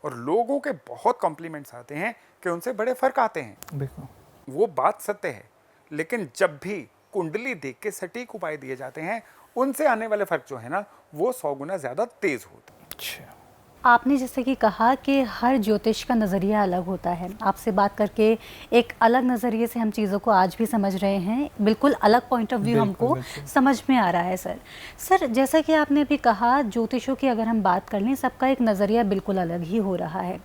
और लोगों के बहुत कॉम्प्लीमेंट्स आते हैं कि उनसे बड़े फर्क आते हैं। बिल्कुल, वो बात सत्य है, लेकिन जब भी कुंडली देख के सटीक उपाय दिए जाते हैं उनसे आने वाले फर्क जो है ना वो 100 गुना ज़्यादा तेज होते हैं। अच्छा। आपने जैसे कि कहा कि हर ज्योतिष का नज़रिया अलग होता है। आपसे बात करके एक अलग नज़रिए से हम चीज़ों को आज भी समझ रहे हैं, बिल्कुल अलग पॉइंट ऑफ व्यू हमको समझ में आ रहा है सर। जैसा कि आपने अभी कहा, ज्योतिषों की अगर हम बात कर लें, सबका एक नज़रिया बिल्कुल अलग ही हो रहा है।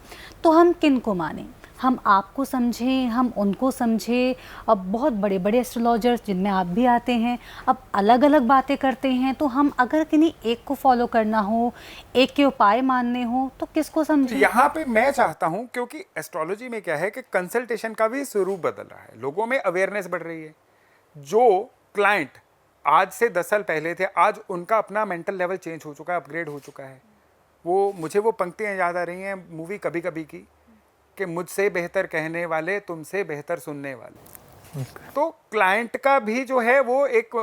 तो हम किन को मानें? हम आपको समझें, हम उनको समझें? अब बहुत बड़े बड़े एस्ट्रोलॉजर्स जिनमें आप भी आते हैं, अब अलग अलग बातें करते हैं, तो हम अगर किन्हीं एक को फॉलो करना हो, एक के उपाय मानने हो, तो किसको समझें? यहाँ पे मैं चाहता हूँ, क्योंकि एस्ट्रोलॉजी में क्या है कि कंसल्टेशन का भी स्वरूप बदल रहा है, लोगों में अवेयरनेस बढ़ रही है। जो क्लाइंट आज से 10 साल पहले थे, आज उनका अपना मेंटल लेवल चेंज हो चुका है, अपग्रेड हो चुका है। मुझे वो पंक्तियाँ याद आ रही हैं मूवी कभी कभी की, कि मुझसे बेहतर कहने वाले तुमसे बेहतर सुनने वाले। तो क्लाइंट का भी जो है वो एक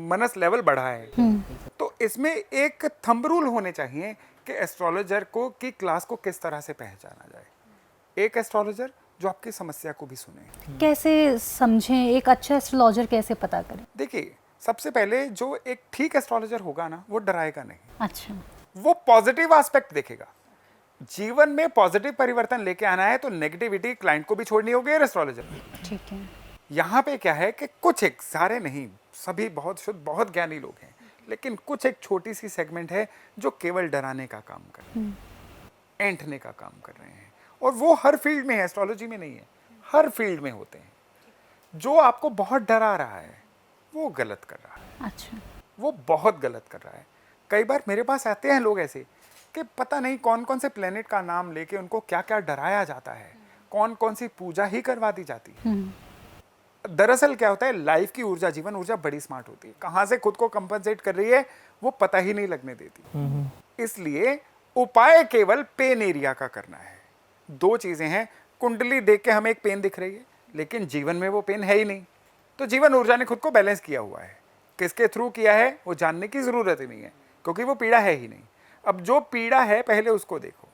मनस लेवल बढ़ा है। तो इसमें एक थंब रूल होने चाहिए कि एस्ट्रोलॉजर को की क्लास को किस तरह से पहचाना जाए। एक एस्ट्रोलॉजर जो आपकी समस्या को भी सुने। कैसे समझें? एक अच्छा एस्ट्रोलॉजर कैसे पता करें? देखिए, सबसे पहले जो एक ठीक एस्ट्रोलॉजर होगा ना, वो डराएगा नहीं। अच्छा, वो पॉजिटिव एस्पेक्ट देखेगा। जीवन में पॉजिटिव परिवर्तन लेके आना है तो नेगेटिविटी क्लाइंट को भी छोड़नी होगी और एस्ट्रोलॉजर भी। ठीक है। यहाँ पे क्या है कि कुछ एक, सारे नहीं, सभी बहुत शुद्ध बहुत ज्ञानी लोग हैं, लेकिन कुछ एक छोटी सी सेगमेंट है जो केवल डराने का काम कर रहे हैं, ऐंठने का काम कर रहे हैं। और वो हर फील्ड में है, एस्ट्रोलॉजी में नहीं है, हर फील्ड में होते हैं। जो आपको बहुत डरा रहा है वो गलत कर रहा है। अच्छा, वो बहुत गलत कर रहा है। कई बार मेरे पास आते हैं लोग ऐसे कि पता नहीं कौन कौन से प्लेनेट का नाम लेके उनको क्या क्या डराया जाता है, कौन कौन सी पूजा ही करवा दी जाती है। दरअसल क्या होता है, लाइफ की ऊर्जा, जीवन ऊर्जा बड़ी स्मार्ट होती है, कहाँ से खुद को कंपनसेट कर रही है वो पता ही नहीं लगने देती। इसलिए उपाय केवल पेन एरिया का करना है। 2 चीजें हैं, कुंडली देख के हमें एक पेन दिख रही है, लेकिन जीवन में वो पेन है ही नहीं, तो जीवन ऊर्जा ने खुद को बैलेंस किया हुआ है। किसके थ्रू किया है वो जानने की जरूरत ही नहीं है, क्योंकि वो पीड़ा है ही नहीं। अब जो पीड़ा है पहले उसको देखो,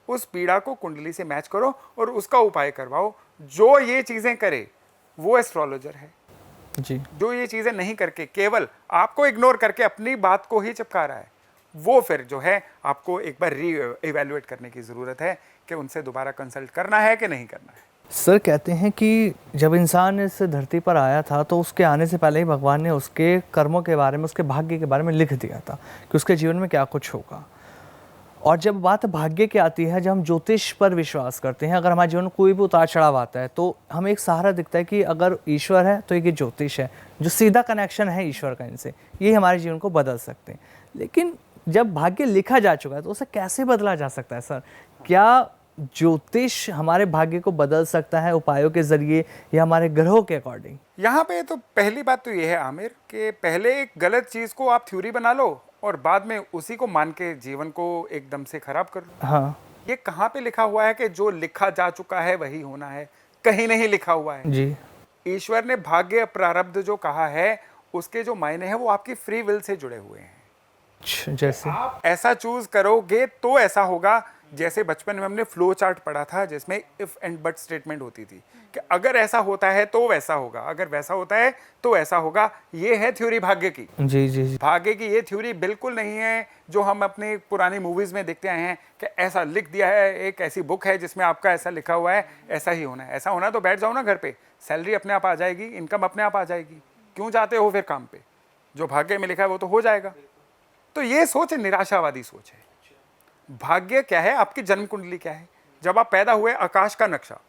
उस पीड़ा को कुंडली से मैच करो और उसका उपाय करवाओ। जो ये चीजें करे वो एस्ट्रोलॉजर है जी। जो ये चीजें नहीं करके केवल आपको इग्नोर करके अपनी बात को ही चिपका रहा है, वो फिर जो है आपको एक बार री इवेल्युएट करने की जरूरत है कि उनसे दोबारा कंसल्ट करना है कि नहीं करना है। सर कहते हैं कि जब इंसान इस धरती पर आया था तो उसके आने से पहले ही भगवान ने उसके कर्मों के बारे में, उसके भाग्य के बारे में लिख दिया था कि उसके जीवन में क्या कुछ होगा। और जब बात भाग्य की आती है, जब हम ज्योतिष पर विश्वास करते हैं, अगर हमारे जीवन में कोई भी उतार चढ़ाव आता है तो हमें एक सहारा दिखता है कि अगर ईश्वर है तो ये ज्योतिष है, जो सीधा कनेक्शन है ईश्वर का इनसे, ये हमारे जीवन को बदल सकते हैं। लेकिन जब भाग्य लिखा जा चुका है तो उसे कैसे बदला जा सकता है सर? क्या ज्योतिष हमारे भाग्य को बदल सकता है उपायों के जरिए या हमारे ग्रहों के अकॉर्डिंग? यहाँ पे तो पहली बात तो ये है आमिर कि पहले एक गलत चीज को आप थ्योरी बना लो और बाद में उसी को मान के जीवन को एकदम से खराब कर लो। हाँ ये कहाँ पे लिखा हुआ है कि जो लिखा जा चुका है वही होना है? कहीं नहीं लिखा हुआ है। जी। ईश्वर ने भाग्य प्रारब्ध जो कहा है उसके जो मायने हैं वो आपकी फ्री विल से जुड़े हुए हैं। जैसे आप ऐसा चूज करोगे तो ऐसा होगा। जैसे बचपन में हमने फ्लो चार्ट पढ़ा था जिसमें इफ एंड बट स्टेटमेंट होती थी कि अगर ऐसा होता है तो वैसा होगा, अगर वैसा होता है तो ऐसा होगा। ये है थ्योरी भाग्य की। जी जी जी। भाग्य की ये थ्योरी बिल्कुल नहीं है जो हम अपनी पुरानी मूवीज में देखते आए हैं कि ऐसा लिख दिया है, एक ऐसी बुक है जिसमें आपका ऐसा लिखा हुआ है, ऐसा ही होना है। ऐसा होना तो बैठ जाओ ना घर पे, सैलरी अपने आप आ जाएगी, इनकम अपने आप आ जाएगी। क्यों जाते हो फिर काम पे? जो भाग्य में लिखा है वो तो हो जाएगा। तो ये सोच निराशावादी सोच है। भाग्य क्या है? आपकी जन्म कुंडली क्या है? जब आप पैदा हुए, आकाश का नक्शा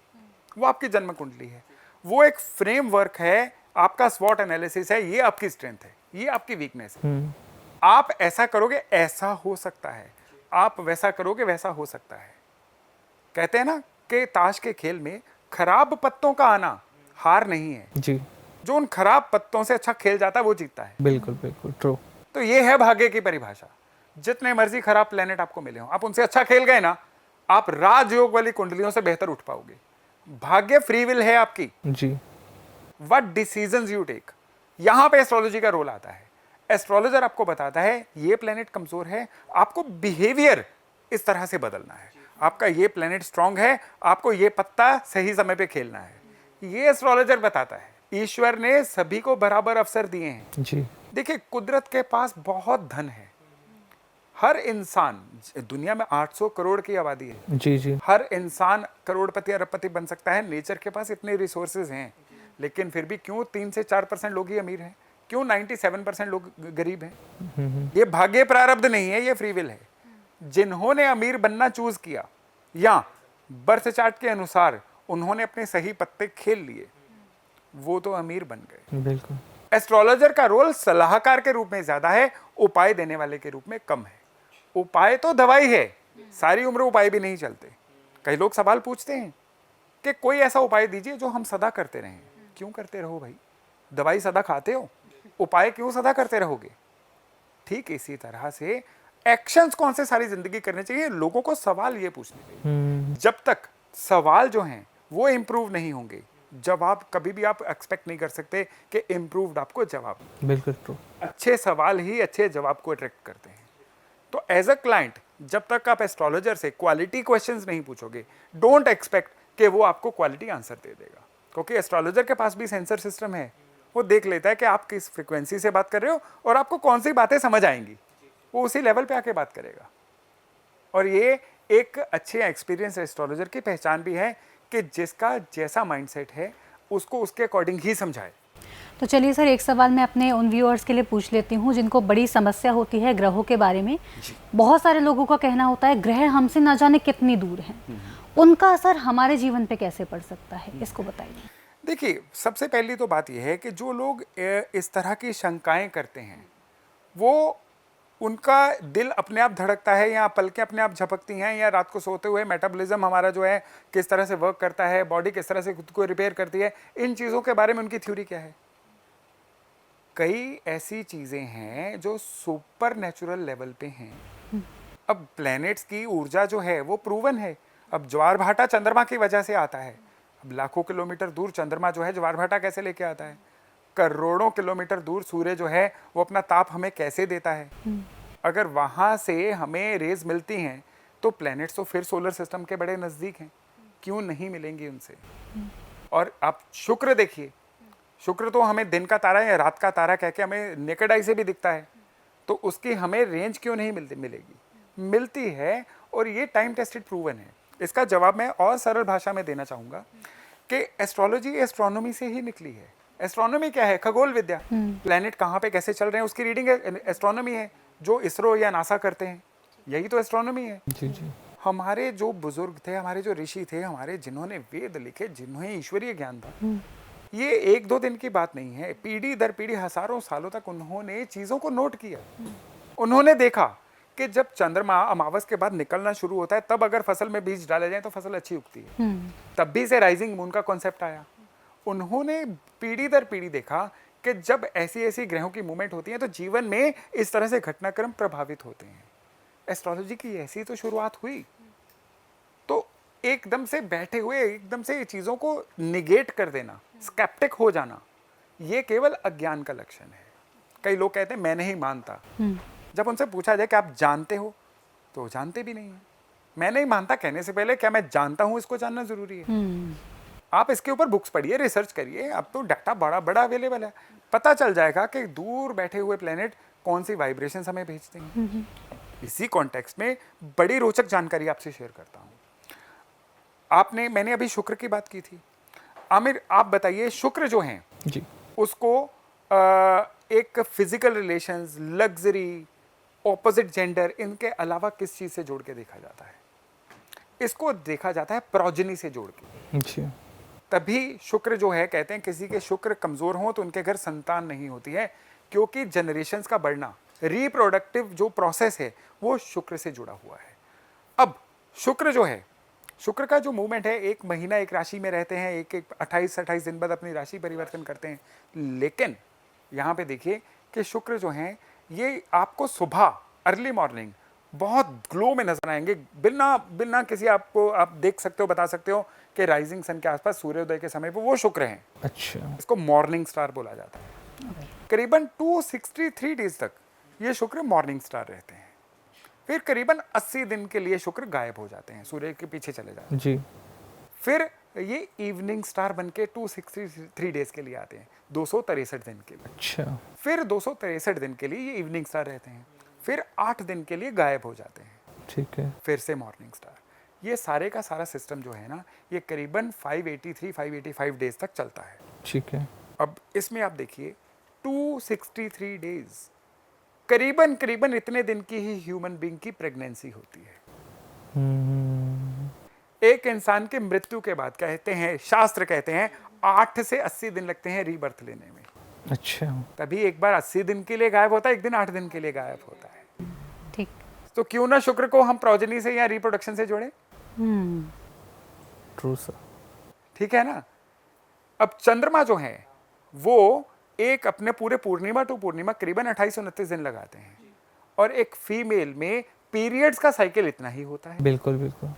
वो आपकी जन्म कुंडली है। वो एक फ्रेमवर्क है, आपका स्वॉट एनालिसिस है, ये आपकी स्ट्रेंथ है, ये आपकी वीकनेस है। आप ऐसा करोगे ऐसा हो सकता है, आप वैसा करोगे वैसा हो सकता है। कहते हैं ना कि ताश के खेल में खराब पत्तों का आना हार नहीं है। जी। जो उन खराब पत्तों से अच्छा खेल जाता है वो जीतता है। बिल्कुल बिल्कुल ट्रू। तो ये है भाग्य की परिभाषा। जितने मर्जी खराब प्लेनेट आपको मिले हो, आप उनसे अच्छा खेल गए ना, आप राजयोग वाली कुंडलियों से बेहतर उठ पाओगे। भाग्य फ्री विल है आपकी। जी। व्हाट डिसीजंस यू टेक, यहां पे एस्ट्रोलॉजी का रोल आता है। एस्ट्रोलॉजर आपको बताता है ये प्लेनेट कमजोर है, आपको बिहेवियर इस तरह से बदलना है। आपका ये प्लेनेट स्ट्रांग है, आपको ये पत्ता सही समय पे खेलना है। ये एस्ट्रोलॉजर बताता है। ईश्वर ने सभी को बराबर अवसर दिए हैं। जी। देखिए, कुदरत के पास बहुत धन है। हर इंसान, दुनिया में 800 करोड़ की आबादी है। जी जी। हर इंसान करोड़पति अरबपति बन सकता है। नेचर के पास इतने रिसोर्सेज हैं, लेकिन फिर भी क्यों 3 से 4% लोग ही अमीर हैं? क्यों 97% लोग गरीब हैं? ये भाग्य प्रारब्ध नहीं है, ये फ्री विल है। जिन्होंने अमीर बनना चूज किया या बर्थ चार्ट के अनुसार उन्होंने अपने सही पत्ते खेल लिए, वो तो अमीर बन गए। बिल्कुल। एस्ट्रोलॉजर का रोल सलाहकार के रूप में ज्यादा है, उपाय देने वाले के रूप में कम है। उपाय तो दवाई है, सारी उम्र उपाय भी नहीं चलते। कई लोग सवाल पूछते हैं कि कोई ऐसा उपाय दीजिए जो हम सदा करते रहें। क्यों करते रहो भाई? दवाई सदा खाते हो, उपाय क्यों सदा करते रहोगे? ठीक इसी तरह से एक्शंस कौन से सारी जिंदगी करने चाहिए। लोगों को सवाल ये पूछने चाहिए। जब तक सवाल जो हैं वो इंप्रूव नहीं होंगे, जवाब कभी भी आप एक्सपेक्ट नहीं कर सकते कि इंप्रूव्ड आपको जवाब। बिल्कुल ट्रू। अच्छे सवाल ही अच्छे जवाब को अट्रैक्ट करते हैं। तो एज अ क्लाइंट, जब तक आप एस्ट्रोलॉजर से क्वालिटी क्वेश्चंस नहीं पूछोगे, डोंट एक्सपेक्ट कि वो आपको क्वालिटी आंसर दे देगा, क्योंकि एस्ट्रोलॉजर के पास भी सेंसर सिस्टम है। वो देख लेता है कि आप किस फ्रिक्वेंसी से बात कर रहे हो और आपको कौन सी बातें समझ आएंगी, वो उसी लेवल पे आके बात करेगा। और ये एक अच्छे एक्सपीरियंस एस्ट्रोलॉजर की पहचान भी है कि जिसका जैसा माइंडसेट है उसको उसके अकॉर्डिंग ही समझाए। तो चलिए सर, एक सवाल मैं अपने उन व्यूअर्स के लिए पूछ लेती हूँ जिनको बड़ी समस्या होती है ग्रहों के बारे में। बहुत सारे लोगों का कहना होता है ग्रह हमसे ना जाने कितनी दूर हैं, उनका असर हमारे जीवन पे कैसे पड़ सकता है, इसको बताइए। देखिए, सबसे पहली तो बात यह है कि जो लोग इस तरह की शंकाएं करते हैं, वो उनका दिल अपने आप धड़कता है या पलकें अपने आप झपकती हैं, या रात को सोते हुए मेटाबॉलिज्म हमारा जो है किस तरह से वर्क करता है, बॉडी किस तरह से खुद को रिपेयर करती है, इन चीज़ों के बारे में उनकी थ्योरी क्या है। कई ऐसी चीज़ें हैं जो सुपर नेचुरल लेवल पे हैं। अब प्लैनेट्स की ऊर्जा जो है वो प्रूवन है। अब ज्वार भाटा चंद्रमा की वजह से आता है। अब लाखों किलोमीटर दूर चंद्रमा जो है ज्वार भाटा कैसे लेके आता है? करोड़ों किलोमीटर दूर सूर्य जो है वो अपना ताप हमें कैसे देता है? अगर वहाँ से हमें रेज मिलती हैं तो प्लैनेट्स तो फिर सोलर सिस्टम के बड़े नज़दीक हैं, क्यों नहीं मिलेंगी उनसे? और आप शुक्र देखिए, शुक्र तो हमें दिन का तारा या रात का तारा कह के हमें नेकेड आई से भी दिखता है, तो उसकी हमें रेंज क्यों नहीं मिलेगी? मिलती है, और ये टाइम टेस्टेड प्रूवन है। इसका जवाब मैं और सरल भाषा में देना चाहूँगा कि एस्ट्रोलॉजी एस्ट्रोनॉमी से ही निकली है। एस्ट्रोनॉमी क्या है? खगोल विद्या। प्लैनेट कहाँ पे कैसे चल रहे हैं उसकी रीडिंग एस्ट्रोनॉमी है, जो इसरो या नासा करते हैं। यही तो एस्ट्रोनॉमी है। जी जी। हमारे जो बुजुर्ग थे, हमारे जो ऋषि थे, हमारे जिन्होंने वेद लिखे, जिन्हें ईश्वरीय ज्ञान था, ये 1-2 दिन की बात नहीं है। पीढ़ी दर पीढ़ी हजारों सालों तक उन्होंने चीज़ों को नोट किया। उन्होंने देखा कि जब चंद्रमा अमावस के बाद निकलना शुरू होता है, तब अगर फसल में बीज डाले जाए तो फसल अच्छी उगती है। तब भी से राइजिंग मून का कॉन्सेप्ट आया। उन्होंने पीढ़ी दर पीढ़ी देखा कि जब ऐसी ऐसी ग्रहों की मूवमेंट होती है तो जीवन में इस तरह से घटनाक्रम प्रभावित होते हैं। एस्ट्रोलॉजी की ऐसी तो शुरुआत हुई। तो एकदम से बैठे हुए एकदम से चीज़ों को निगेट कर देना, स्केप्टिक हो जाना, ये केवल अज्ञान का लक्षण है। कई लोग कहते हैं मैं नहीं मानता। जब उनसे पूछा जाए कि आप जानते हो, तो जानते भी नहीं है। मैं नहीं मानता कहने से पहले क्या मैं जानता हूं, इसको जानना जरूरी है। आप इसके ऊपर बुक्स पढ़िए, रिसर्च करिए। अब तो डाटा बड़ा बड़ा अवेलेबल है, पता चल जाएगा कि दूर बैठे हुए प्लेनेट कौन सी वाइब्रेशंस हमें भेजते हैं। इसी कॉन्टेक्स्ट में बड़ी रोचक जानकारी आपसे शेयर करता हूं। मैंने अभी शुक्र की बात की थी। आमिर, आप बताइए, शुक्र जो हैं जी, उसको एक physical relations, luxury, opposite gender, इनके अलावा किस चीज से जोड़ के देखा जाता है? इसको देखा जाता है प्रोजनी से जोड़ के। जी। तभी शुक्र जो है, कहते हैं किसी के शुक्र कमजोर हो तो उनके घर संतान नहीं होती है, क्योंकि जनरेशंस का बढ़ना, रिप्रोडक्टिव जो प्रोसेस है वो शुक्र से जुड़ा हुआ है। अब शुक्र जो है, शुक्र का जो मूवमेंट है, एक महीना एक राशि में रहते हैं, एक 28 दिन बाद अपनी राशि परिवर्तन करते हैं। लेकिन यहाँ पे देखिए कि शुक्र जो हैं ये आपको सुबह अर्ली मॉर्निंग बहुत ग्लो में नजर आएंगे, बिना बिना किसी, आपको आप देख सकते हो, बता सकते हो कि राइजिंग सन के आसपास सूर्योदय के समय पर वो शुक्र हैं। अच्छा। इसको मॉर्निंग स्टार बोला जाता है। करीबन 263 डेज तक ये शुक्र मॉर्निंग स्टार रहते हैं। फिर करीबन 80 दिन के लिए शुक्र गायब हो जाते हैं, सूर्य के पीछे चले जाते हैं। जी। फिर ये इवनिंग स्टार बनके 263 डेज के लिए आते हैं, 263 दिन के लिए। अच्छा। फिर 263 दिन के लिए ये इवनिंग स्टार रहते हैं, फिर 8 दिन के लिए गायब हो जाते हैं, ठीक है। फिर से मॉर्निंग स्टार। ये सारे का सारा सिस्टम जो है ना, ये करीबन 585 डेज तक चलता है। ठीक है। अब इसमें आप देखिए 263 डेज, करीबन करीबन इतने दिन की ही ह्यूमन बीइंग की प्रेगनेंसी होती है। एक इंसान के मृत्यु के बाद कहते हैं, शास्त्र कहते हैं 8 से 80 दिन लगते हैं रीबर्थ लेने में। अच्छा। तभी एक बार 80 दिन के लिए गायब होता है, एक दिन 8 दिन के लिए गायब होता है। ठीक। तो क्यों ना शुक्र को हम प्रोजेनी से या रिप्रोडक्शन से जोड़े। True sir. ठीक है ना। अब चंद्रमा जो है वो एक अपने पूरे पूर्णिमा टू पूर्णिमा करीबन 28-29 दिन लगाते हैं, और एक फीमेल में पीरियड्स का साइकिल इतना ही होता है। बिल्कुल बिल्कुल।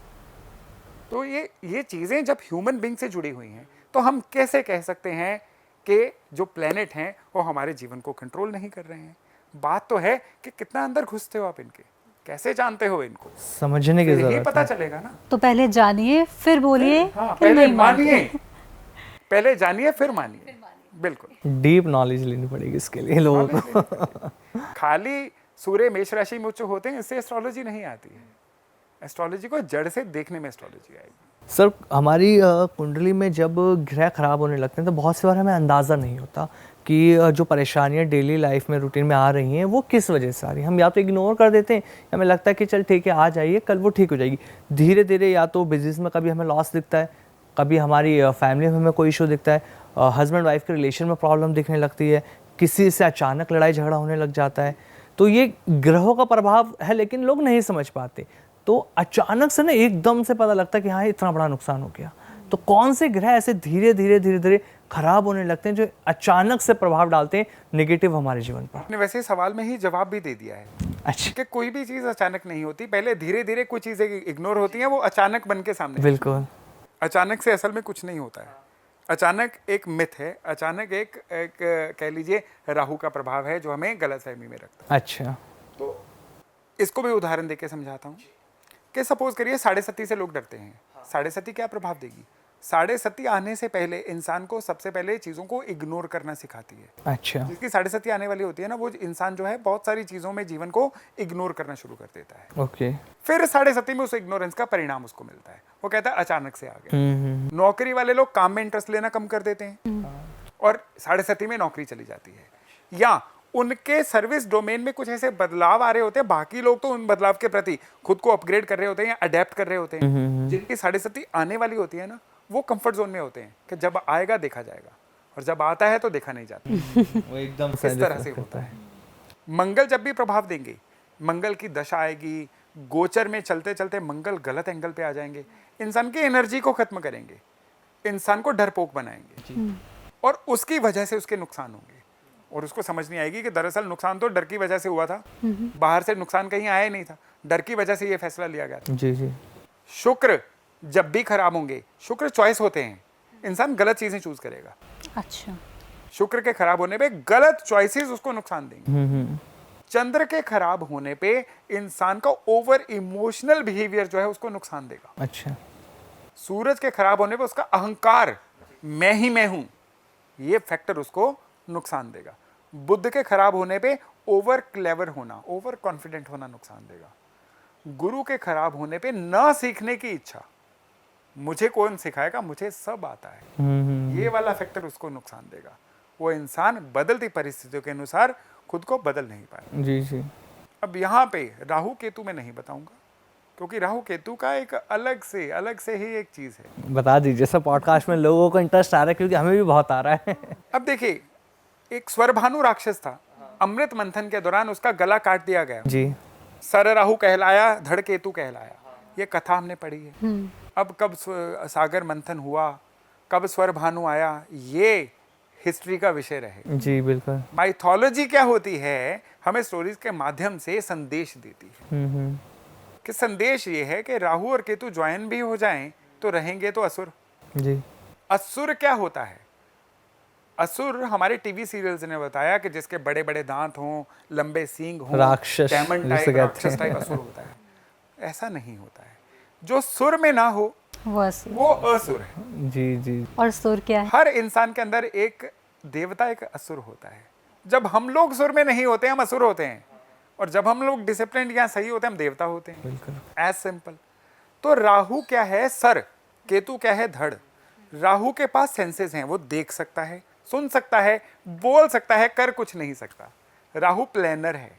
तो ये चीजें जब ह्यूमन बीइंग से जुड़ी हुई हैं, तो हम कैसे कह सकते हैं कि जो प्लेनेट हैं वो हमारे जीवन को कंट्रोल नहीं कर रहे हैं। बात तो है कि कितना अंदर घुसते हो आप इनके, कैसे जानते हो इनको, समझने की यही जरूरत पता है। चलेगा ना। तो पहले जानिए फिर बोलिए। हाँ, फिर पहले नहीं मानते। मानिए, पहले जानिए फिर मानिए। बिल्कुल। डीप नॉलेज लेनी पड़ेगी इसके लिए लोगों को। खाली सूर्य मेष राशि में उच्च होते हैं इससे एस्ट्रोलॉजी नहीं आती है। एस्ट्रोलॉजी को जड़ से देखने में एस्ट्रोलॉजी आएगी। सर हमारी कुंडली में जब ग्रह खराब होने लगते हैं तो बहुत सी बार हमें अंदाज़ा नहीं होता कि जो परेशानियां डेली लाइफ में रूटीन में आ रही हैं वो किस वजह से आ रही हैं। हम या तो इग्नोर कर देते हैं, हमें लगता है कि चल ठीक है आ जाइए, कल वो ठीक हो जाएगी। धीरे धीरे या तो बिजनेस में कभी हमें लॉस दिखता है, कभी हमारी फैमिली में हमें कोई इशू दिखता है, हस्बैंड वाइफ के रिलेशन में प्रॉब्लम दिखने लगती है, किसी से अचानक लड़ाई झगड़ा होने लग जाता है। तो ये ग्रहों का प्रभाव है, लेकिन लोग नहीं समझ पाते। तो अचानक से ना एकदम से पता लगता है कि हाँ इतना बड़ा नुकसान हो गया। तो कौन से ग्रह ऐसे धीरे धीरे खराब होने लगते हैं जो अचानक से प्रभाव डालते हैं नेगेटिव हमारे जीवन पर? आपने वैसे सवाल में ही जवाब भी दे दिया है। अच्छा। कि कोई भी चीज अचानक नहीं होती, पहले धीरे धीरे कुछ चीजें इग्नोर होती हैं, वो अचानक बन के सामने। बिल्कुल। अचानक से असल में कुछ नहीं होता है। अचानक एक मिथ है, अचानक एक कह लीजिए राहु का प्रभाव है जो हमें गलतफहमी में रखता है। अच्छा। तो इसको भी उदाहरण देके समझाता हूँ कि सपोज करिए 7:30 से लोग डरते हैं। 7:30 क्या प्रभाव देगी? 7:30 आने से पहले इंसान को सबसे पहले चीज़ों को इग्नोर करना सिखाती है। अच्छा। जिसकी 7:30 आने वाली होती है ना, वो इंसान जो है बहुत सारी चीज़ों में जीवन को इग्नोर करना शुरू कर देता है। ओके। फिर 7:30 में उस इग्नोरेंस का परिणाम उसको मिलता है। वो कहता है अचानक से आ गया। नौकरी वाले लोग काम में इंटरेस्ट लेना कम कर देते हैं और 7:30 में नौकरी चली जाती है। या उनके सर्विस डोमेन में कुछ ऐसे बदलाव आ रहे होते हैं, बाकी लोग तो उन बदलाव के प्रति खुद को अपग्रेड कर रहे होते हैं या अडेप्ट कर रहे होते हैं। जिनकी 7:30 आने वाली होती है ना, वो कंफर्ट जोन में होते हैं कि जब आएगा देखा जाएगा, और जब आता है तो देखा नहीं जाता। वो एकदम इस तरह से होता है। मंगल जब भी प्रभाव देंगे, मंगल की दशा आएगी, गोचर में चलते चलते मंगल गलत एंगल पे आ जाएंगे, इंसान की एनर्जी को खत्म करेंगे, इंसान को डरपोक बनाएंगे, और उसकी वजह से उसके नुकसान होंगे। और उसको समझ नहीं आएगी कि दरअसल नुकसान तो डर की वजह से हुआ था, बाहर से नुकसान कहीं आया ही नहीं था, डर की वजह से ये फैसला लिया गया था। जी जी। शुक्र जब भी खराब होंगे, शुक्र चॉइस होते हैं, इंसान गलत चीजें चूज करेगा। अच्छा। शुक्र के खराब होने पे गलत चॉइसेस उसको नुकसान देंगे। चंद्र के खराब होने पे इंसान का ओवर इमोशनल बिहेवियर जो है उसको नुकसान देगा। अच्छा। सूरज के खराब होने पे उसका अहंकार, मैं ही मैं हूं, ये फैक्टर उसको नुकसान देगा। बुध के खराब होने पे ओवर क्लेवर होना, ओवर कॉन्फिडेंट होना नुकसान देगा। गुरु के खराब होने पे न सीखने की इच्छा, मुझे कौन सिखाएगा, मुझे सब आता है, ये वाला फैक्टर उसको नुकसान देगा। वो इंसान बदलती परिस्थितियों के अनुसार खुद को बदल नहीं पाएगा। जी जी। अब यहाँ पे राहु केतु में नहीं बताऊंगा, क्योंकि राहु केतु का एक अलग से ही एक चीज है। बता दीजिए सब पॉडकास्ट में लोगों को इंटरेस्ट आ रहा है, क्योंकि हमें भी बहुत आ रहा है। अब देखिए, एक स्वरभानु राक्षस था, अमृत मंथन के दौरान उसका गला काट दिया गया। जी। सर राहु कहलाया, धड़ केतु कहलाया, ये कथा हमने पढ़ी है। अब कब सागर मंथन हुआ, कब स्वर भानु आया, ये हिस्ट्री का विषय रहे। जी बिल्कुल। माइथोलॉजी क्या होती है, हमें स्टोरीज के माध्यम से संदेश देती है। कि संदेश ये है कि राहु और केतु ज्वाइन भी हो जाएं तो रहेंगे तो असुर। जी। असुर क्या होता है? असुर हमारे टीवी सीरियल्स ने बताया कि जिसके बड़े बड़े दांत हों, लंबे सींग हों, राक्षस डायमंड जिसे टाइप, कहते राक्षस टाइप असुर होता है। ऐसा नहीं होता है। जो सुर में ना हो वो असुर। वो असुर है। जी जी। और सुर क्या है? हर इंसान के अंदर एक देवता, एक असुर होता है। जब हम लोग सुर में नहीं होते हम असुर होते हैं, और जब हम लोग डिसिप्लिन या सही होते हैं हम देवता होते हैं। बिल्कुल। As simple. तो राहु क्या है? सर। केतु क्या है? धड़। राहु के पास सेंसेस हैं, वो देख सकता है, सुन सकता है, बोल सकता है, कर कुछ नहीं सकता। राहु प्लानर है।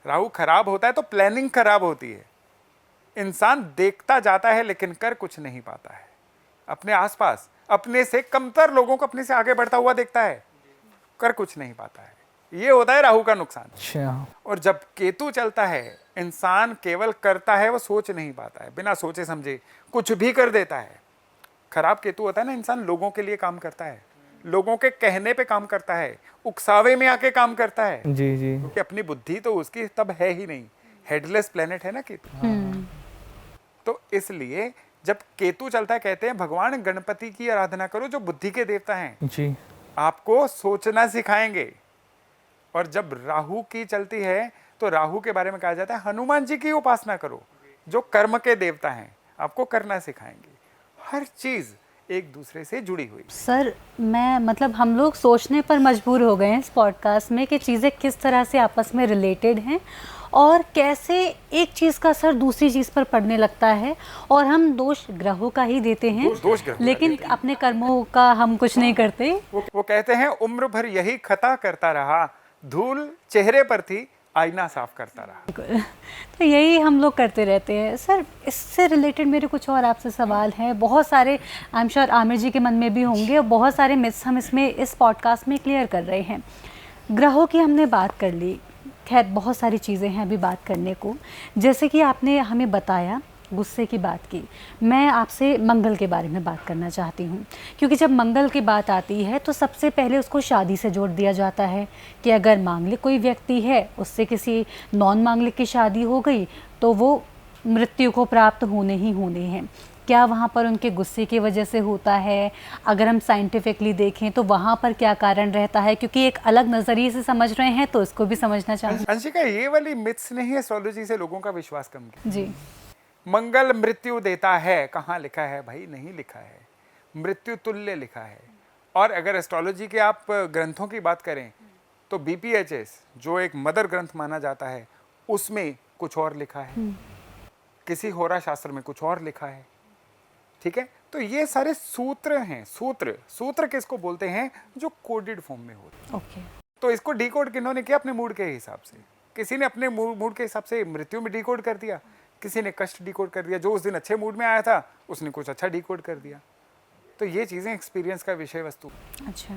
राहु खराब होता है तो प्लानिंग खराब होती है। इंसान देखता जाता है लेकिन कर कुछ नहीं पाता है। अपने आसपास अपने से कमतर लोगों को अपने से आगे बढ़ता हुआ देखता है, कर कुछ नहीं पाता है। ये होता है राहु का नुकसान। अच्छा। और जब केतु चलता है, इंसान केवल करता है, वो सोच नहीं पाता है, बिना सोचे समझे कुछ भी कर देता है। खराब केतु होता है ना, इंसान लोगों के लिए काम करता है, लोगों के कहने पे काम करता है, उकसावे में आके काम करता है, जी जी। क्योंकि अपनी बुद्धि तो उसकी तब है ही नहीं। हेडलेस प्लेनेट है ना केतु। तो इसलिए जब केतु चलता है, कहते हैं भगवान गणपति की आराधना करो जो बुद्धि के देवता हैं, जी। आपको सोचना सिखाएंगे। और जब राहु की चलती है तो राहु के बारे में कहा जाता है हनुमान जी की उपासना करो जो कर्म के देवता हैं, आपको करना सिखाएंगे। हर चीज एक दूसरे से जुड़ी हुई। सर मैं मतलब हम लोग सोचने पर मजबूर हो गए हैं इस पॉडकास्ट में कि चीज़ें किस तरह से आपस में रिलेटेड हैं और कैसे एक चीज़ का असर दूसरी चीज़ पर पड़ने लगता है, और हम दोष ग्रहों का ही देते हैं, दोष ग्रहों का लेकिन देते हैं। अपने कर्मों का हम कुछ नहीं करते। वो कहते हैं उम्र भर यही खता करता रहा, धूल चेहरे पर थी, आईना साफ करता रहा। तो यही हम लोग करते रहते हैं। सर इससे रिलेटेड मेरे कुछ और आपसे सवाल हैं, बहुत सारे आई एम श्योर आमिर जी के मन में भी होंगे, और बहुत सारे मिथ्स हम इसमें इस पॉडकास्ट में क्लियर कर रहे हैं। ग्रहों की हमने बात कर ली, खैर बहुत सारी चीज़ें हैं अभी बात करने को। जैसे कि आपने हमें बताया गुस्से की बात की, मैं आपसे मंगल के बारे में बात करना चाहती हूँ, क्योंकि जब मंगल की बात आती है तो सबसे पहले उसको शादी से जोड़ दिया जाता है कि अगर मांगलिक कोई व्यक्ति है, उससे किसी नॉन मांगलिक की शादी हो गई तो वो मृत्यु को प्राप्त होने ही होने हैं। क्या वहाँ पर उनके गुस्से की वजह से होता है? अगर हम साइंटिफिकली देखें तो वहाँ पर क्या कारण रहता है? क्योंकि एक अलग नज़रिए से समझ रहे हैं तो इसको भी समझना चाहूँगी। अंशिका, ये वाली मिथ्स नहीं है एस्ट्रोलॉजी से लोगों का विश्वास कम किया। जी। मंगल मृत्यु देता है, कहाँ लिखा है भाई? नहीं लिखा है। मृत्यु तुल्य लिखा है। और अगर एस्ट्रोलॉजी के आप ग्रंथों की बात करें तो BPHS जो एक मदर ग्रंथ माना जाता है उसमें कुछ और लिखा है, किसी होरा शास्त्र में कुछ और लिखा है। ठीक है, तो ये सारे सूत्र हैं। सूत्र किसको बोलते हैं? जो कोडेड फॉर्म में होते हैं। ओके। तो इसको डिकोड किन्होंने किया? अपने मूड के हिसाब से। किसी ने अपने मूड के हिसाब से मृत्यु में डिकोड कर दिया, किसी ने कष्ट डिकोड कर दिया, जो उस दिन अच्छे मूड में आया था उसने कुछ अच्छा डिकोड कर दिया। तो ये चीजें एक्सपीरियंस का विषय वस्तु। अच्छा।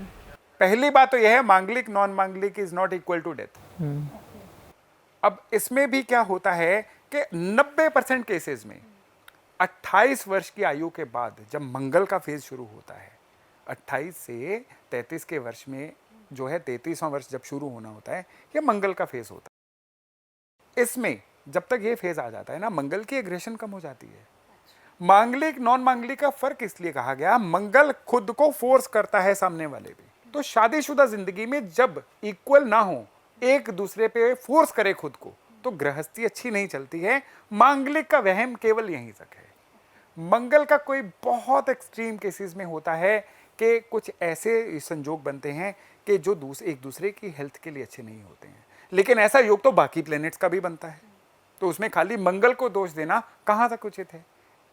पहली बात तो यह है मांगलिक नॉन मांगलिक is not equal to death. अब इसमें भी क्या होता है कि 90% केसेस में 28 वर्ष की आयु के बाद जब मंगल का फेज शुरू होता है, 28 से 33 के वर्ष में जो है 33वां वर्ष जब शुरू होना होता है, ये मंगल का फेज होता है। इसमें जब तक ये फेज आ जाता है ना, मंगल की एग्रेशन कम हो जाती है। मांगलिक नॉन मांगलिक का फर्क इसलिए कहा गया, मंगल खुद को फोर्स करता है सामने वाले पे। तो शादीशुदा जिंदगी में जब इक्वल ना हो, एक दूसरे पे फोर्स करे खुद को, तो गृहस्थी अच्छी नहीं चलती है। मांगलिक का वहम केवल यहीं तक है। मंगल का कोई बहुत एक्सट्रीम केसेस में होता है कि कुछ ऐसे संजोग बनते हैं कि जो एक दूसरे की हेल्थ के लिए अच्छे नहीं होते हैं। लेकिन ऐसा योग तो बाकी प्लैनेट्स का भी बनता है, तो उसमें खाली मंगल को दोष देना कहाँ तक उचित है?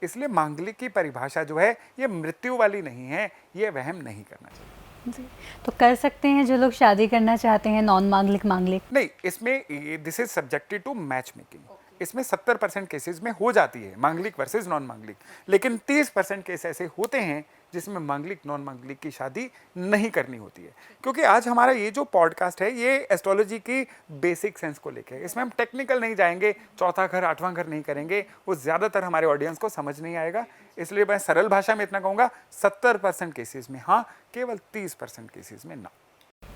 इसलिए मांगलिक की परिभाषा जो है ये मृत्यु वाली नहीं है, ये वहम नहीं करना चाहिए। जी, तो कर सकते हैं जो लोग शादी करना चाहते हैं नॉन मांगलिक मांगलिक? नहीं, इसमें this is subjected to match making. इसमें 70% केसेस में हो जाती है मांगलिक वर्सेस नॉन मांगलिक, लेकिन 30% केस ऐसे होते हैं जिसमें मांगलिक नॉन मांगलिक की शादी नहीं करनी होती है। क्योंकि आज हमारा ये जो पॉडकास्ट है ये एस्ट्रोलॉजी की बेसिक सेंस को लेके है। इसमें हम टेक्निकल नहीं जाएंगे, चौथा घर आठवां घर नहीं करेंगे, वो ज़्यादातर हमारे ऑडियंस को समझ नहीं आएगा। इसलिए मैं सरल भाषा में इतना कहूँगा, 70% केसेस में हाँ, केवल 30% केसेस में ना।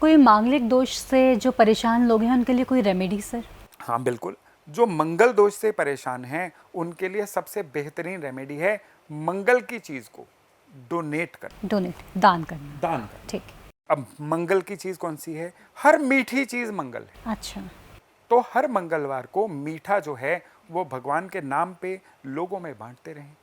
कोई मांगलिक दोष से जो परेशान लोग हैं उनके लिए कोई रेमेडी सर? हाँ बिल्कुल, जो मंगल दोष से परेशान हैं उनके लिए सबसे बेहतरीन रेमेडी है मंगल की चीज़ को डोनेट करना, दान करना। दान करना। ठीक है। अब मंगल की चीज़ कौन सी है? हर मीठी चीज़ मंगल है। अच्छा। तो हर मंगलवार को मीठा जो है वो भगवान के नाम पे लोगों में बांटते रहें।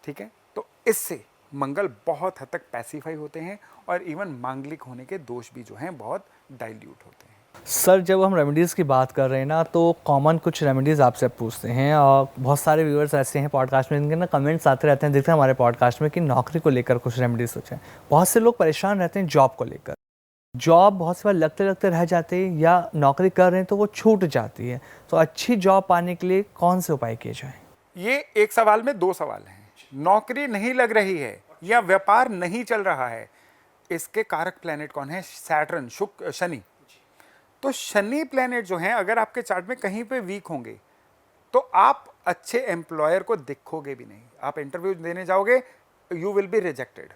ठीक है, तो इससे मंगल बहुत हद तक पैसिफाई होते हैं और इवन मांगलिक होने के दोष भी जो हैं बहुत डाइल्यूट होते हैं। सर जब हम रेमेडीज़ की बात कर रहे हैं ना, तो कॉमन कुछ रेमेडीज़ आपसे पूछते हैं और बहुत सारे व्यूअर्स ऐसे हैं पॉडकास्ट में, इनके ना कमेंट्स आते रहते हैं, देखते हैं हमारे पॉडकास्ट में कि नौकरी को लेकर कुछ रेमेडीज़ सोचें। बहुत से लोग परेशान रहते हैं जॉब को लेकर, जॉब बहुत सी बार लगते लगते रह जाते हैं या नौकरी कर रहे हैं तो वो छूट जाती है। तो अच्छी जॉब पाने के लिए कौन से उपाय किए जाएँ? ये एक सवाल में दो सवाल हैं। नौकरी नहीं लग रही है या व्यापार नहीं चल रहा है, इसके कारक प्लैनेट कौन है? सैटर्न, शुक्र, शनि। तो शनि प्लैनेट जो हैं अगर आपके चार्ट में कहीं पे वीक होंगे तो आप अच्छे एम्प्लॉयर को दिखोगे भी नहीं। आप इंटरव्यू देने जाओगे, यू विल बी रिजेक्टेड,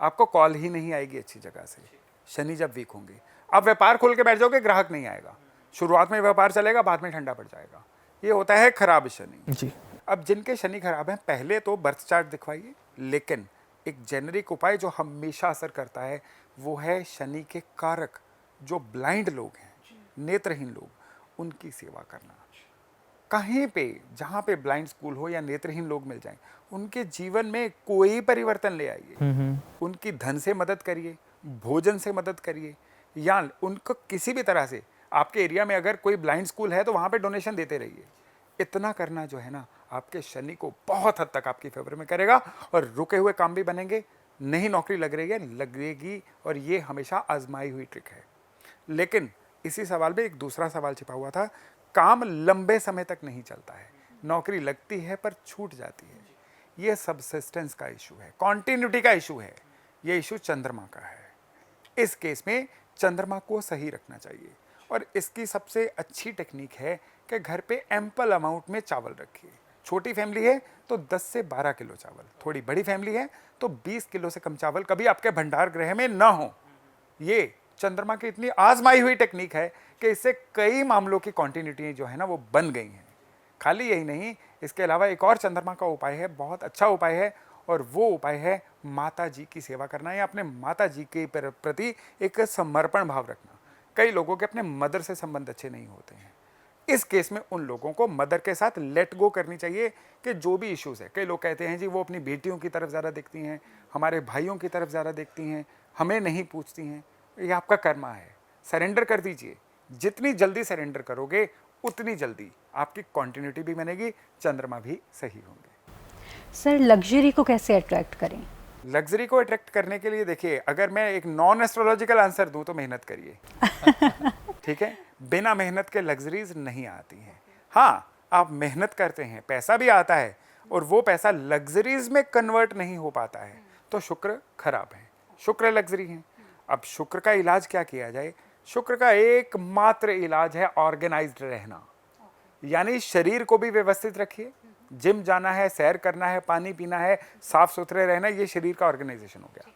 आपको कॉल ही नहीं आएगी अच्छी जगह से। शनि जब वीक होंगे, आप व्यापार खोल के बैठ जाओगे, ग्राहक नहीं आएगा, शुरुआत में व्यापार चलेगा, बाद में ठंडा पड़ जाएगा। ये होता है खराब शनि जी। अब जिनके शनि खराब हैं पहले तो बर्थ चार्ट दिखवाइए, लेकिन एक जेनरिक उपाय जो हमेशा असर करता है वो है शनि के कारक जो ब्लाइंड लोग हैं, नेत्रहीन लोग, उनकी सेवा करना। कहीं पे जहाँ पे ब्लाइंड स्कूल हो या नेत्रहीन लोग मिल जाएं, उनके जीवन में कोई परिवर्तन ले आइए। उनकी धन से मदद करिए, भोजन से मदद करिए, या उनको किसी भी तरह से, आपके एरिया में अगर कोई ब्लाइंड स्कूल है तो वहाँ पे डोनेशन देते रहिए। इतना करना जो है ना आपके शनि को बहुत हद तक आपकी फेवर में करेगा और रुके हुए काम भी बनेंगे। नहीं नौकरी लग रही है, लगेगी, और ये हमेशा आजमाई हुई ट्रिक है। लेकिन इसी सवाल में एक दूसरा सवाल छिपा हुआ था, काम लंबे समय तक नहीं चलता है, नौकरी लगती है पर छूट जाती है। ये सबसिस्टेंस का इशू है, कॉन्टिन्यूटी का इशू है, ये इशू चंद्रमा का है। इस केस में चंद्रमा को सही रखना चाहिए और इसकी सबसे अच्छी टेक्निक है कि घर पे एम्पल अमाउंट में चावल रखिए। छोटी फैमिली है तो 10 से 12 किलो चावल, थोड़ी बड़ी फैमिली है तो 20 किलो से कम चावल कभी आपके भंडार गृह में ना हो। ये चंद्रमा की इतनी आजमाई हुई टेक्निक है कि इससे कई मामलों की कॉन्टिन्यूटी जो है ना वो बन गई हैं। खाली यही नहीं, इसके अलावा एक और चंद्रमा का उपाय है, बहुत अच्छा उपाय है, और वो उपाय है माता जी की सेवा करना या अपने माता जी के प्रति एक समर्पण भाव रखना। कई लोगों के अपने मदर से संबंध अच्छे नहीं होते हैं। इस केस में उन लोगों को मदर के साथ लेट गो करनी चाहिए कि जो भी इश्यूज़ है। कई लोग कहते हैं जी वो अपनी बेटियों की तरफ ज़्यादा देखती हैं, हमारे भाइयों की तरफ ज़्यादा देखती हैं, हमें नहीं पूछती हैं। ये आपका कर्मा है, सरेंडर कर दीजिए। जितनी जल्दी सरेंडर करोगे उतनी जल्दी आपकी कॉन्टिन्यूटी भी बनेगी, चंद्रमा भी सही होंगे। सर लग्जरी को कैसे अट्रैक्ट करें? लग्जरी को अट्रैक्ट करने के लिए देखिए, अगर मैं एक नॉन एस्ट्रोलॉजिकल आंसर दूं तो मेहनत करिए। ठीक है, बिना मेहनत के लग्जरीज नहीं आती हैं। हाँ, आप मेहनत करते हैं, पैसा भी आता है, और वो पैसा लग्जरीज में कन्वर्ट नहीं हो पाता है तो शुक्र खराब है, शुक्र लग्जरी है। अब शुक्र का इलाज क्या किया जाए? शुक्र का एकमात्र इलाज है ऑर्गेनाइज्ड रहना, यानी शरीर को भी व्यवस्थित रखिए। जिम जाना है, सैर करना है, पानी पीना है, साफ सुथरे रहना, ये शरीर का ऑर्गेनाइजेशन हो गया।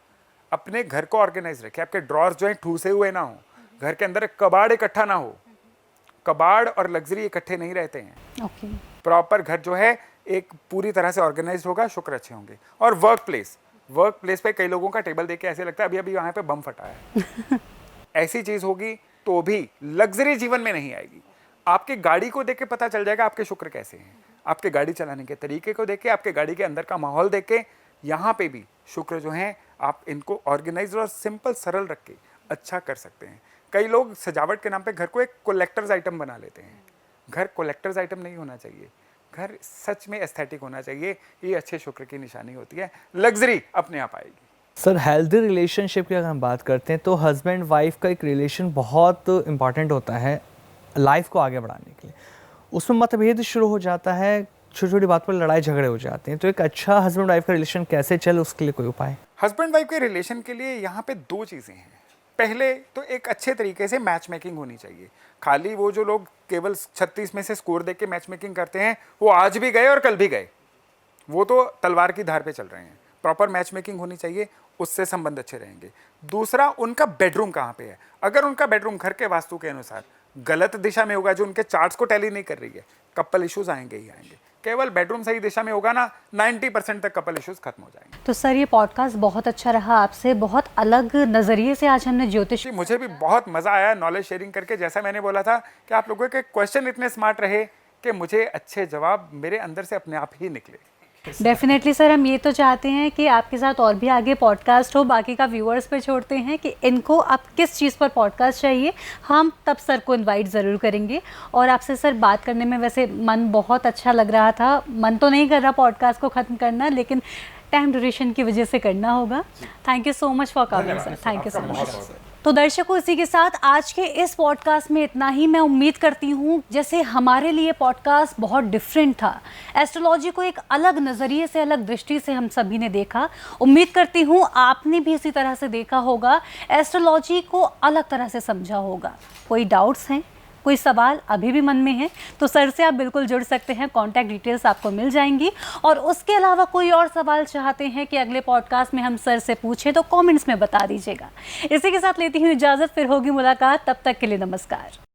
अपने घर को ऑर्गेनाइज रखिए, आपके ड्रॉर्स जो है ठूसे हुए ना हो, घर के अंदर कबाड़ इकट्ठा ना हो। कबाड़ और लग्जरी इकट्ठे नहीं रहते हैं। प्रॉपर घर जो है एक पूरी तरह से ऑर्गेनाइज होगा, शुक्र अच्छे होंगे। और वर्क प्लेस पे कई लोगों का टेबल देख के ऐसे लगता है अभी अभी वहाँ पे बम फटा है। ऐसी चीज होगी तो भी लग्जरी जीवन में नहीं आएगी। आपकी गाड़ी को देख के पता चल जाएगा आपके शुक्र कैसे हैं। आपके गाड़ी चलाने के तरीके को देख के, आपके गाड़ी के अंदर का माहौल देख के, यहाँ पे भी शुक्र जो हैं आप इनको ऑर्गेनाइज और सिंपल सरल रख के अच्छा कर सकते हैं। कई लोग सजावट के नाम पे घर को एक कलेक्टर्स आइटम बना लेते हैं। घर कलेक्टर्स आइटम नहीं होना चाहिए, घर सच में एस्थेटिक होना चाहिए। ये अच्छे शुक्र की निशानी होती है, लग्जरी अपने आप आएगी। सर हेल्दी रिलेशनशिप की अगर हम बात करते हैं तो हस्बैंड वाइफ का एक रिलेशन बहुत इम्पॉर्टेंट होता है लाइफ को आगे बढ़ाने के लिए। उसमें मतभेद शुरू हो जाता है छोटी छोटी बात पर लड़ाई झगड़े हो जाते हैं। तो एक अच्छा हस्बैंड वाइफ का रिलेशन कैसे चले, उसके लिए कोई उपाय? हस्बैंड वाइफ के रिलेशन के लिए यहाँ पे दो चीज़ें हैं। पहले तो एक अच्छे तरीके से मैच मेकिंग होनी चाहिए। खाली वो जो लोग केवल 36 में से स्कोर देख के मैच मेकिंग करते हैं, वो आज भी गए और कल भी गए, वो तो तलवार की धार पे चल रहे हैं। प्रॉपर मैच मेकिंग होनी चाहिए, उससे संबंध अच्छे रहेंगे। दूसरा, उनका बेडरूम कहाँ पे है। अगर उनका बेडरूम घर के वास्तु के अनुसार गलत दिशा में होगा, जो उनके चार्ट्स को टैली नहीं कर रही है, कपल इश्यूज आएंगे ही आएंगे। केवल बेडरूम सही दिशा में होगा ना, 90% तक कपल इश्यूज खत्म हो जाएंगे। तो सर, ये पॉडकास्ट बहुत अच्छा रहा, आपसे बहुत अलग नज़रिए से आज हमने ज्योतिष। मुझे भी बहुत मज़ा आया नॉलेज शेयरिंग करके। जैसा मैंने बोला था कि आप लोगों के क्वेश्चन इतने स्मार्ट रहे कि मुझे अच्छे जवाब मेरे अंदर से अपने आप ही निकले। डेफिनेटली सर, हम ये तो चाहते हैं कि आपके साथ और भी आगे पॉडकास्ट हो। बाकी का व्यूअर्स पे छोड़ते हैं कि इनको अब किस चीज़ पर पॉडकास्ट चाहिए, हम तब सर को इनवाइट ज़रूर करेंगे। और आपसे सर बात करने में वैसे मन बहुत अच्छा लग रहा था। मन तो नहीं कर रहा पॉडकास्ट को ख़त्म करना, लेकिन टाइम ड्यूरेशन की वजह से करना होगा। Thank you so much for coming sir, thank you so much. तो दर्शकों, इसी के साथ आज के इस पॉडकास्ट में इतना ही। मैं उम्मीद करती हूँ जैसे हमारे लिए पॉडकास्ट बहुत डिफरेंट था, एस्ट्रोलॉजी को एक अलग नज़रिए से, अलग दृष्टि से हम सभी ने देखा। उम्मीद करती हूँ आपने भी इसी तरह से देखा होगा, एस्ट्रोलॉजी को अलग तरह से समझा होगा। कोई डाउट्स हैं, कोई सवाल अभी भी मन में है, तो सर से आप बिल्कुल जुड़ सकते हैं। कॉन्टैक्ट डिटेल्स आपको मिल जाएंगी। और उसके अलावा कोई और सवाल चाहते हैं कि अगले पॉडकास्ट में हम सर से पूछें, तो कमेंट्स में बता दीजिएगा। इसी के साथ लेती हूँ इजाज़त, फिर होगी मुलाकात। तब तक के लिए नमस्कार।